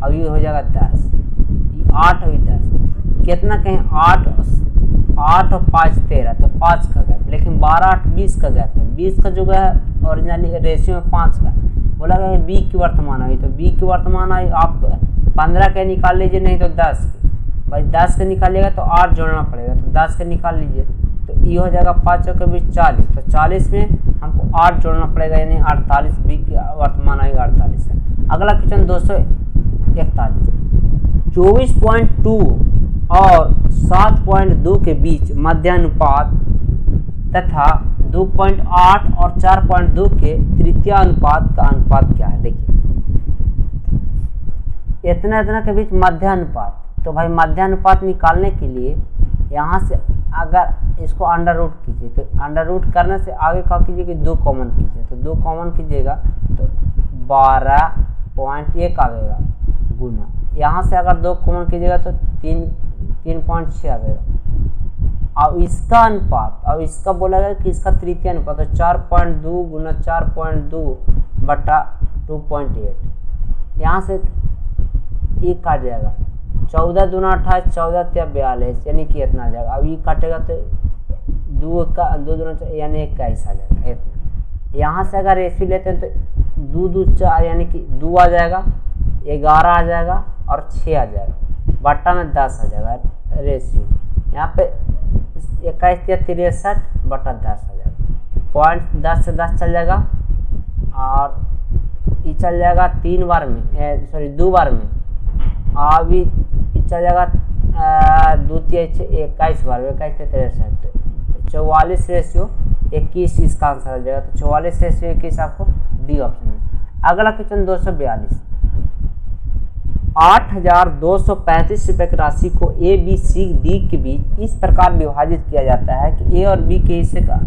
और ये हो जाएगा 10, ये 8 और 10 कितना कहें 8 और 5 13, तो 5 का गैप, लेकिन 12 8 20 का गैप है, 20 का जो है ओरिजिनली रेशियो में 5 का, बोला गया बी की वर्तमान आयु, तो बी की वर्तमान आयु आप 15 के निकाल लीजिए, नहीं तो 10 भाई 10 के निकालिएगा तो 8 जोड़ना पड़ेगा, तो 10 के निकाल लीजिए, तो ये हो जाएगा 5 के बीच 40, तो 40 में हमको 8 जोड़ना पड़ेगा, यानी 48, बी की वर्तमान आयु 48 है। अगला क्वेश्चन 241, 24.2 और 7.2 के बीच मध्यानुपात तथा 2.8 और 4.2 के तृतीयानुपात का अनुपात क्या है, देखिए इतना के बीच मध्यानुपात, तो भाई मध्यानुपात निकालने के लिए यहाँ से अगर इसको अंडर रूट कीजिए, तो अंडर रूट करने से आगे क्या कीजिए कि 2 कॉमन कीजिए, तो 2 कॉमन कीजिएगा तो 12.1 आएगा गुना, यहाँ से अगर 2 कॉमन कीजिएगा तो 3.6 आएगा, और इसका अनुपात, और इसका बोला गया कि इसका तृतीय अनुपात, तो 4.2 गुना 4.2 बटा 2.8। यहाँ से ये काट जाएगा, 14 दूना 28, 14 तिया 42, यानी कि इतना आ जाएगा। अब ये काटेगा तो 2 दूना यानी 21 आ जाएगा इतना। यहाँ से अगर रेशियो लेते हैं तो 2 2 4 यानी कि 2 आ जाएगा, 11 आ जाएगा और 6 आ जाएगा, बट्टा में 10 आ जाएगा रेशियो। यहाँ पे 21 या 63 बटा 10 आ जाएगा। पॉइंट 10 से 10 चल जाएगा और ये चल जाएगा 3 बार में, सॉरी 2 बार में। अभी चल जाएगा 2 3 21 बार में, 21 63, 44 रेशियो 21 इसका आंसर आ जाएगा। तो 44 रेशियो 21 आपको डी ऑप्शन में। अगला क्वेश्चन 242, 8,235 रुपये की राशि को ए बी सी डी के बीच इस प्रकार विभाजित किया जाता है कि ए और बी के हिस्से का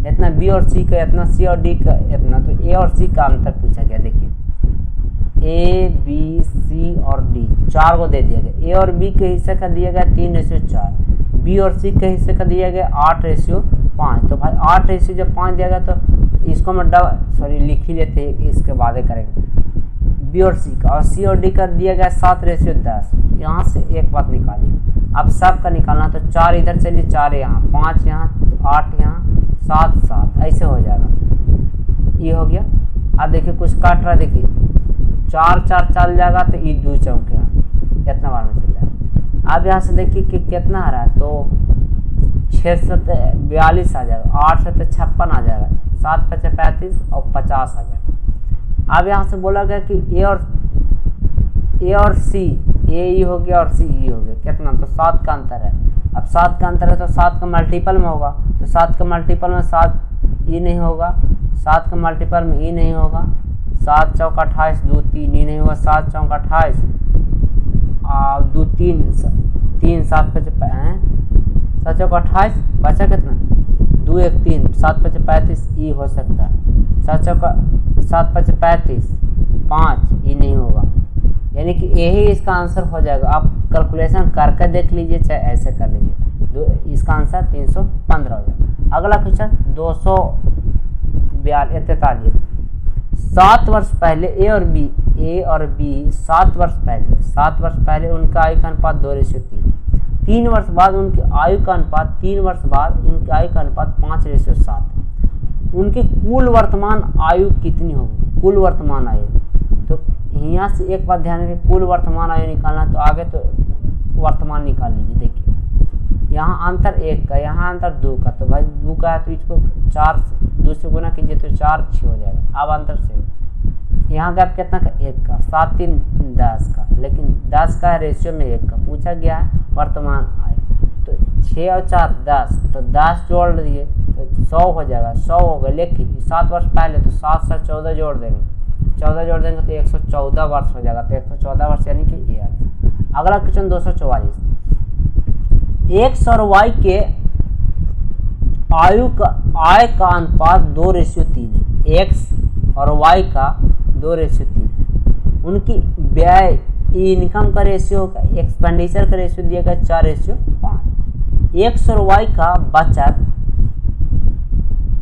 इतना, बी और सी का इतना, सी और डी का इतना। तो ए और सी का अंतर पूछा गया। देखिए ए बी सी और डी 4 को दे दिया गया। ए और बी के हिस्से का दिया गया 3:4, बी और सी के हिस्से का दिया गया 8:5। तो भाई 8 जब 5 दिया गया तो इसको मैं लिख ही लेते हैं, इसके बाद करेंगे बी और सी का। और सी और डी का दिया गया 7:10। यहाँ से एक बात निकालिए, अब सब का निकालना। तो 4 इधर चलिए, 4 यहाँ, 5 यहाँ, 8 यहाँ, 7 7, ऐसे हो जाएगा। ये हो गया। अब देखिए कुछ काट रहा, देखिए 4 4 चल जाएगा तो ये 2 चौक यहाँ इतना बार में चल जाएगा। अब यहाँ से देखिए कि कितना आ रहा है, तो 6 से 42 आ जाएगा, 8 से 56 आ जाएगा, 7 5 35 और 50 आ जाएगा। अब यहाँ से बोला गया कि ए और सी, ए ई हो गया और सी ई हो गया, कितना, तो 7 का अंतर है। अब 7 का अंतर है तो 7 का मल्टीपल में होगा, तो 7 का मल्टीपल में 7 ई नहीं होगा, 7 का मल्टीपल में ई नहीं होगा, 7 चौक 28, 2 3 ई नहीं होगा, 7 चौक 28 2 3 3 7 5 7 चौक 28 बचा कितना, 2 1 3 7 5 35 ई हो सकता है, 7 चौक 7 5 35 5 ई नहीं होगा, यानी कि यही इसका आंसर हो जाएगा। आप कैलकुलेशन करके देख लीजिए, चाहे ऐसे कर लीजिए, इसका आंसर 315 हो जाएगा। अगला क्वेश्चन 243, 7 वर्ष पहले ए और बी 7 वर्ष पहले उनका आयु का अनुपात 2:3, 3 वर्ष बाद उनकी आयु का अनुपात 3 वर्ष बाद इनकी आयु का अनुपात 5:7। उनकी कुल वर्तमान आयु कितनी होगी, कुल वर्तमान आयु। तो यहाँ से एक बात ध्यान रखिए, कुल वर्तमान आयु निकालना, तो आगे तो वर्तमान निकाल लीजिए। देखिए यहाँ अंतर 1 का, यहाँ अंतर 2 का, तो भाई 2 का है तो इसको 4 2 से गुना कीजिए तो 4 6 हो जाएगा। अब अंतर से यहाँ गैप कितना का, 1 का, 7 3 10 का, लेकिन 10 का रेशियो में 1 का पूछा गया है वर्तमान आयु। तो 6 और 4 10, तो 10 जोड़ दिए तो 100 हो जाएगा, 100 हो गया। लेकिन 7 वर्ष पहले तो 7 से 14 जोड़ देंगे, 14 जोड़ देंगे तो 114 वर्ष हो जाएगा, तो 114 वर्ष यानी कि ये। अगला क्वेश्चन 244, एक्स और वाई के आय का अनुपात 2:3 है। एक्स और वाई का 2:3 है। उनकी व्यय इनकम का रेशियो होगा, एक्सपेंडिचर का रेशियो दिया गया 4:5। एक्स और वाई का बचत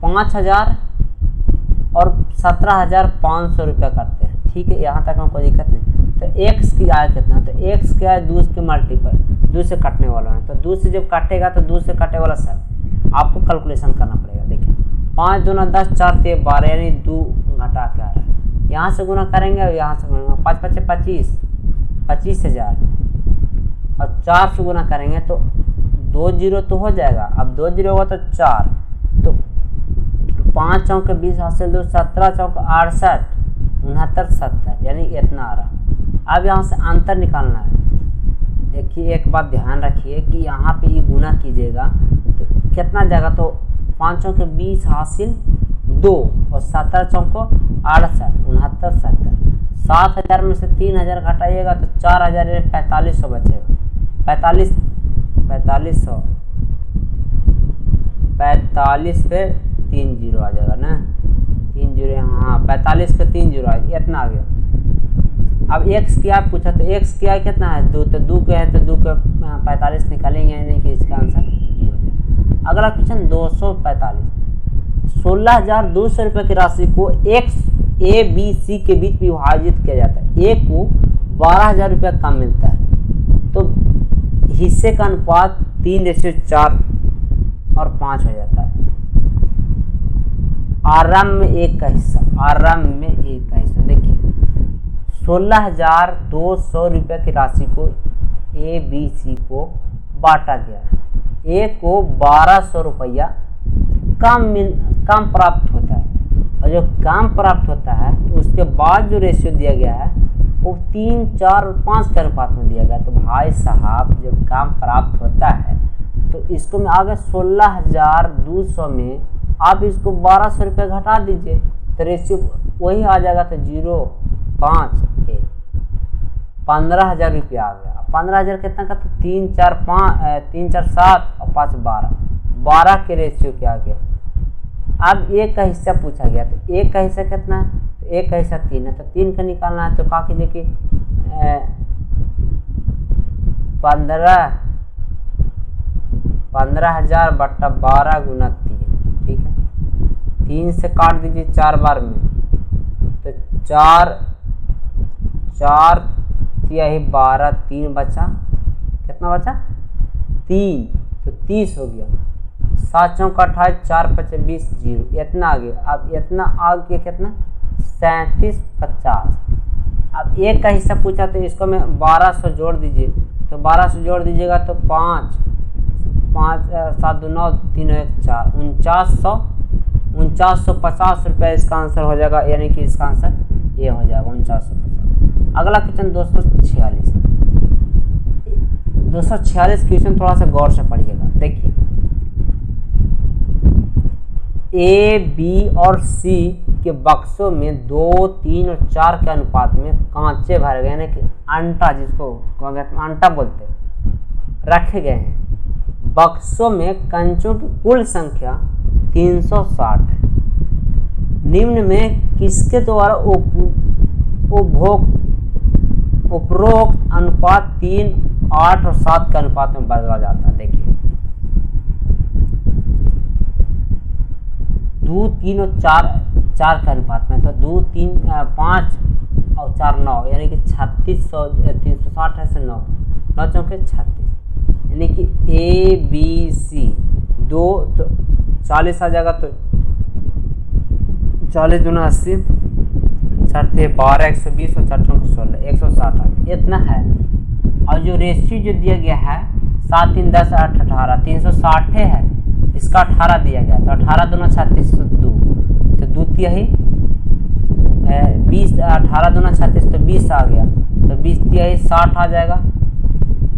5,000 और 17,500 रुपया करते हैं। ठीक है, यहाँ तक में कोई दिक्कत नहीं। तो एक्स की आय कितना, तो एक्स की आय 2 के मल्टीपल, 2 से कटने वाला है, तो 2 से जब काटेगा तो 2 से कटे वाला सब आपको कैलकुलेशन करना पड़ेगा। देखिए 5 दूना 10, 4 3 12, यानी 2 घटा के आ रहा है। यहाँ से गुना करेंगे और यहाँ से गुना, 5 5 25, 25,000 और 4 से गुना करेंगे तो 2 0 तो हो जाएगा। अब 2 0 होगा तो 4, तो 5 चौक 20 हासिल 2, 17 चौक 68 69 70, यानी इतना आ रहा। अब यहाँ से अंतर निकालना है। देखिए एक बात ध्यान रखिए कि यहाँ पे ये गुना कीजिएगा तो कितना जाएगा, तो 5 चौक 20 हासिल 2 और 17 चौक 68 69 70, 7,000 में से 3,000 घटाइएगा तो 4,000 4500 बचेगा। 45 पे 3 0 आ जाएगा ना, 3 0, हाँ 45 पे 3 0 आ गया, इतना आ गया। अब एक्स की आप पूछा तो एक्स की आय कितना है, 2, तो 2 के है तो 2 के 45 निकालेंगे, यानी कि इसका आंसर डी हो जाएगा। अगला क्वेश्चन 245, 16,200 रुपये की राशि को ए बी सी के बीच विभाजित किया जाता है। ए को 12,000 रुपया कम मिलता है तो हिस्से का अनुपात 3:4 और 5 हो जाता है। आरंभ में एक का हिस्सा, आरंभ में एक का हिस्सा देखिए 16,200 रुपये की राशि को ए बी सी को बांटा गया है। ए को 1,200 रुपया कम प्राप्त होता है और जो कम प्राप्त होता है तो उसके बाद जो रेशियो दिया गया है वो 3, 4 और 5 के अनुपात में दिया गया। तो भाई साहब जब कम प्राप्त होता है तो इसको में आगे 16,200 में आप इसको 1,200 रुपये घटा दीजिए तो रेशियो वही आ जाएगा। तो 0, 5, 1, 15,000 रुपया आ गया। 15,000 कितना का तो 3, 4, 7 और 5, 12 के रेशियो क्या आ गया। अब एक का हिस्सा पूछा गया तो एक का हिस्सा कितना है तो एक का हिस्सा 3 है तो 3 का निकालना है। तो क्या कीजिए कि 15,000 बट्टा 12 गुना 3, ठीक है। 3 से काट दीजिए 4 बार में तो 4 तिहाई 12, 3 बचा, कितना बचा 3 तो 30 हो गया। 7 चौका 28, 4 5 20, 0 इतना आ गया। अब इतना आ गया कितना 37, 50। अब एक का हिस्सा पूछा तो इसको मैं 1,200 जोड़ दीजिए तो 1,200 जोड़ दीजिएगा तो 5, 7 2 9 3 1 4 4950 रुपये इसका आंसर हो जाएगा। यानी कि इसका आंसर ये हो जाएगा 4950। अगला क्वेश्चन 246 क्वेश्चन थोड़ा सा गौर से पढ़िएगा। देखिए ए बी और सी के बक्सों में 2, 3 और 4 के अनुपात में कांचे भरे गए यानी कि अंटा, जिसको अंटा बोलते हैं, रखे गए हैं। बक्सों में कंचों की कुल संख्या 360 है। निम्न में किसके द्वारा उपरोक्त अनुपात 3, 8 और 7 के अनुपात में बदला जाता है। देखिए 2, 3 और 4 के अनुपात में तो 2, 3, 5 और 4 9 यानी कि 360 है से 9 चौके 36 यानी कि ए बी सी 2 तो 40 आ जाएगा। तो 40 दूना 80, 4 12, 120 और 4 चौके 16, 160 आ गया। इतना है। और जो रेशियो जो दिया गया है 7, 3, 10, 8, 18 360 है, इसका 18 दिया गया तो 18 दूना 36 तो 2 तो 2 तिहाई 20, 18 दूना 36 तो 20 आ गया तो 20 तिहाई 60 आ जाएगा।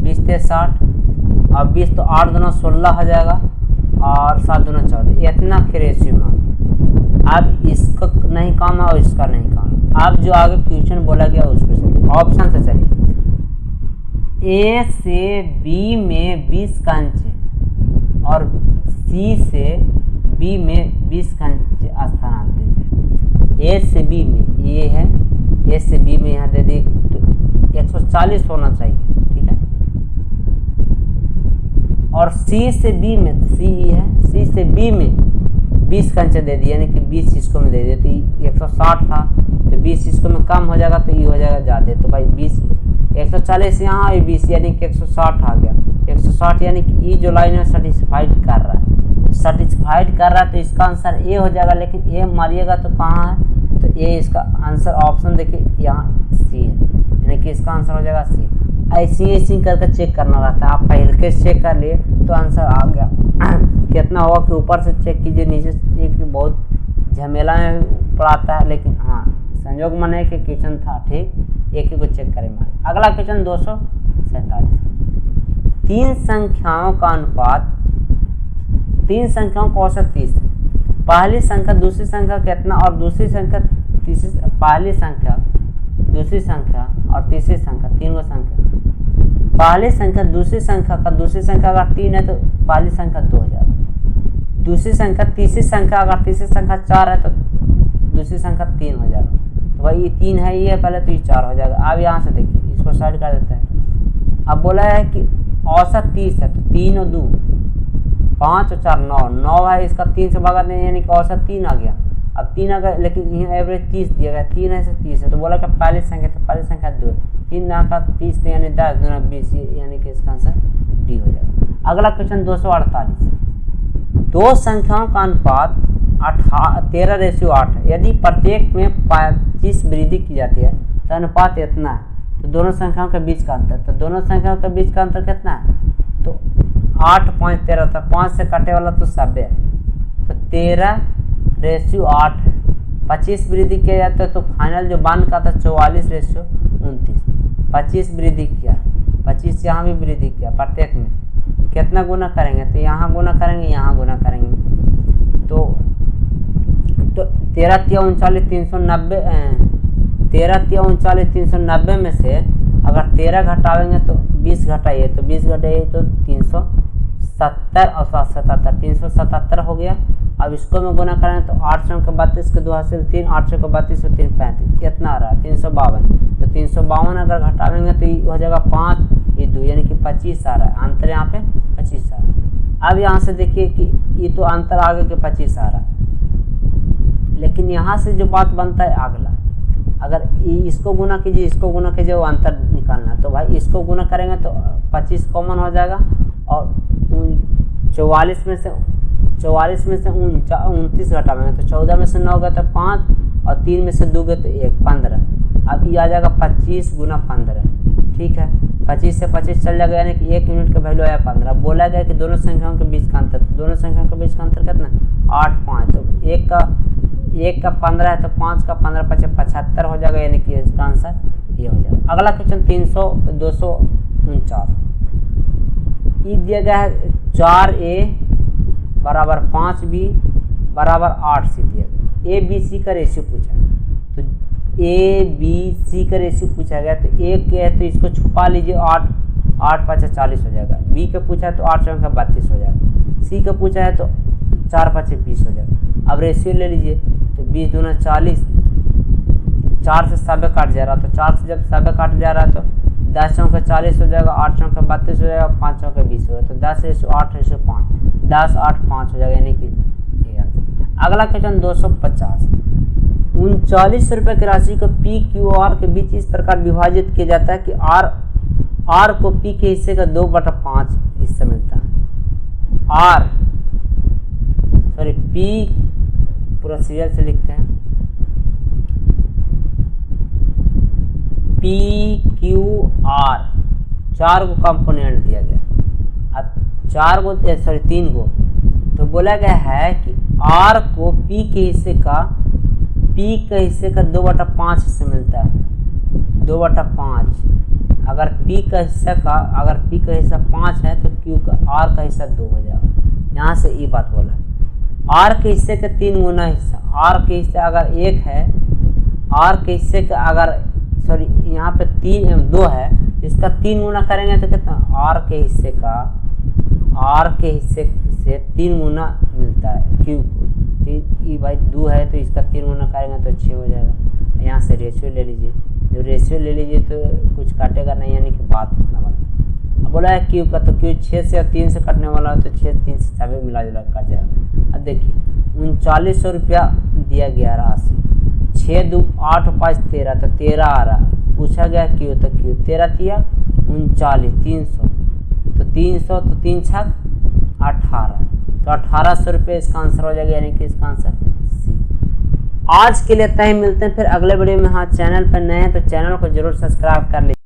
20 तिहाई 60 और 20 तो 8 दूना 16 हो जाएगा और 7 दूना 14। इतना के रेशियो में अब इसका नहीं काम है और इसका नहीं काम है। अब जो आगे क्वेश्चन बोला गया उसको चलिए ऑप्शन से चलिए। ए से बी में 20 कंचे और सी से बी में 20 कंचे स्थानांतरित है। ए से बी में ये है, ए से बी में यहाँ दे दी तो 140 होना चाहिए, ठीक है। और सी से बी में सी है, सी से बी में 20 कंचे दे दिए यानी कि 20 इसको में दे दिए तो 160 था तो 20 इसको में कम हो जाएगा तो ये हो जाएगा ज़्यादा। तो भाई 20 140 यहाँ और 20 यानी कि 160 आ गया। 160 यानी कि ये जो लाइन है सेटिस्फाइड कर रहा है, सेटिस्फाइड कर रहा है तो इसका आंसर ए हो जाएगा। लेकिन ए मारिएगा तो कहाँ है तो ए इसका आंसर ऑप्शन देखिए यहाँ सी है यानी कि इसका आंसर हो जाएगा सी। ऐसी करके चेक करना रहता है। आप पहले के चेक कर लिए तो आंसर आ गया। कितना होगा कि ऊपर से चेक कीजिए नीचे से चेक, बहुत झमेला में पड़ाता है। लेकिन हाँ संयोग माने कि क्वेश्चन था ठीक, एक ही को चेक करेंगे। अगला क्वेश्चन 247। 3 संख्याओं का अनुपात, 3 संख्याओं का औसत 30। पहली संख्या दूसरी संख्या कितना और दूसरी संख्या तीसरी, पहली संख्या दूसरी संख्या और तीसरी संख्या, 3 गो संख्या। पहली संख्या दूसरी संख्या का दूसरी संख्या अगर 3 है तो पहली संख्या 2 हो जाएगा। दूसरी संख्या तीसरी संख्या अगर तीसरी संख्या 4 है तो दूसरी संख्या 3 हो जाएगा। तो भाई ये 3 है ये पहले तो ये 4 हो जाएगा। अब यहाँ से देखिए इसको साइड कर देते हैं। अब बोला है कि औसत 30 है तो 3 और 2 5 और 4 9 है, इसका 3 से भागा दें यानी कि औसत 3 आ गया। अब 3 अगर, लेकिन यहाँ एवरेज 30 दिया गया, 3 है से 30 है, तो बोला कि पहली संख्या, तो पहली संख्या 2, 3 का 30 तो यानी 10, 2 20, यानी कि इसका आंसर डी हो जाएगा। अगला क्वेश्चन 248, दो संख्याओं का अनुपात 13:8 है, यदि प्रत्येक में 25 वृद्धि की जाती है तो अनुपात इतना है, तो दोनों संख्याओं के बीच का अंतर, तो दोनों संख्याओं के बीच का अंतर कितना है, तो 8 5 13 था, 5 से कटे वाला तो 90 है, तो 13:8 है। 25 वृद्धि किया जाता है तो फाइनल जो बन का था 44:29, 25 वृद्धि किया, 25 यहाँ भी वृद्धि किया, प्रत्येक में कितना गुना करेंगे, तो यहाँ गुना करेंगे, यहाँ गुना करेंगे, तो 13 तिया 39 390, 13 तिया 39 390 में से अगर 13 घटावेंगे तो 20 घटाइए, तो 20 घटाइए तो 370 और 77, 377 हो गया। अब इसको में गुना करेंगे तो 800 के 32 के 2 हासिल 3, 800 के 32 और 3 35, कितना आ रहा है 352, तो 352 अगर घटावेंगे तो ये हो जाएगा 5, ये 2 यानी कि 25 आ रहा है, अंतर यहाँ पे 25 आ रहा है। अब यहाँ से देखिए कि ये तो अंतर आगे के 25 आ रहा है, लेकिन यहाँ से जो बात बनता है अगला, अगर इसको गुना कीजिए, इसको गुना कीजिए, वो अंतर निकालना है, तो भाई इसको गुना करेंगे तो 25 कॉमन हो जाएगा, और 44 में से 29 घटावेंगे तो 14 में से 9 गए तो 5, और 3 में से 2 गए तो 1, 15। अब ये आ जाएगा 25 गुना 15, ठीक है, 25 से 25 चल जाएगा, यानी कि 1 यूनिट का वैल्यू आया 15। बोला गया कि दोनों संख्याओं के बीच का अंतर, तो दोनों संख्याओं के बीच का अंतर कितना, 8 5, तो 1 का 15 है, तो 5 का 15 5 75 हो जाएगा, यानी कि इसका आंसर ये हो जाएगा। अगला क्वेश्चन 249, ये दिया गया है 4a बराबर 5b बराबर 8c दिया गया, a b c का रेशियो पूछा है, तो a b c का रेशियो पूछा गया, तो a के है तो इसको छुपा लीजिए, 8 5 40 हो जाएगा, b का पूछा है तो 8 4 32 हो जाएगा, c का पूछा है तो 4 5 20 हो जाएगा। अब रेशियो ले लीजिए, तो 20 दूना 40, 4 से 7 काट जा रहा, तो 4 से जब 7 काट जा रहा है तो 10 चौके 40 हो जाएगा, 8 चौके 32 हो जाएगा, 5 चौके 20 हो जाएगा, तो 10:8:5, 10 8 5 हो जाएगा, यानी कि ये आंसर। अगला क्वेश्चन 250, 39 रुपये की राशि को पी क्यू आर के बीच इस प्रकार विभाजित किया जाता है कि आर को पी के हिस्से का 2/5 हिस्सा मिलता है। पी पूरा सीरियल से लिखते हैं, पी क्यू आर 4 को कंपोनेंट दिया गया, अब 3 को, तो बोला गया है कि आर को पी के हिस्से का 2/5 हिस्सा मिलता है, 2/5। अगर पी का हिस्सा 5 है तो क्यू का आर का हिस्सा 2 हो जाएगा। यहाँ से ये बात बोला, आर के हिस्से का 3 गुना हिस्सा, आर के हिस्से अगर 1 है, आर के हिस्से का अगर यहाँ पे 2 है, इसका 3 गुना करेंगे तो कितना, आर के हिस्से से 3 गुना मिलता है क्यू को, तो ये भाई 2 है तो इसका 3 गुना करेंगे तो 6 हो जाएगा। यहाँ से रेशियो ले लीजिए, जो रेशियो ले लीजिए तो कुछ काटेगा नहीं, यानी कि बात इतना बनता। अब बोला है क्यू का, तो क्यू 6 से और 3 से कटने वाला है, तो 6 3 से सभी मिला जुला कट जाएगा। अब देखिए 3900 रुपया दिया गया राशि, 6 2 8 5 13, तो 13 आ रहा, पूछा गया क्यू, तो क्यू 13 तिया 39 300, तो 300 तो 3 छक 18, तो 1800 रुपये इसका आंसर हो जाएगा, यानी कि इसका आंसर सी। आज के लिए इतना ही, मिलते हैं फिर अगले वीडियो में। हाँ, चैनल पर नए हैं तो चैनल को जरूर सब्सक्राइब कर लीजिए।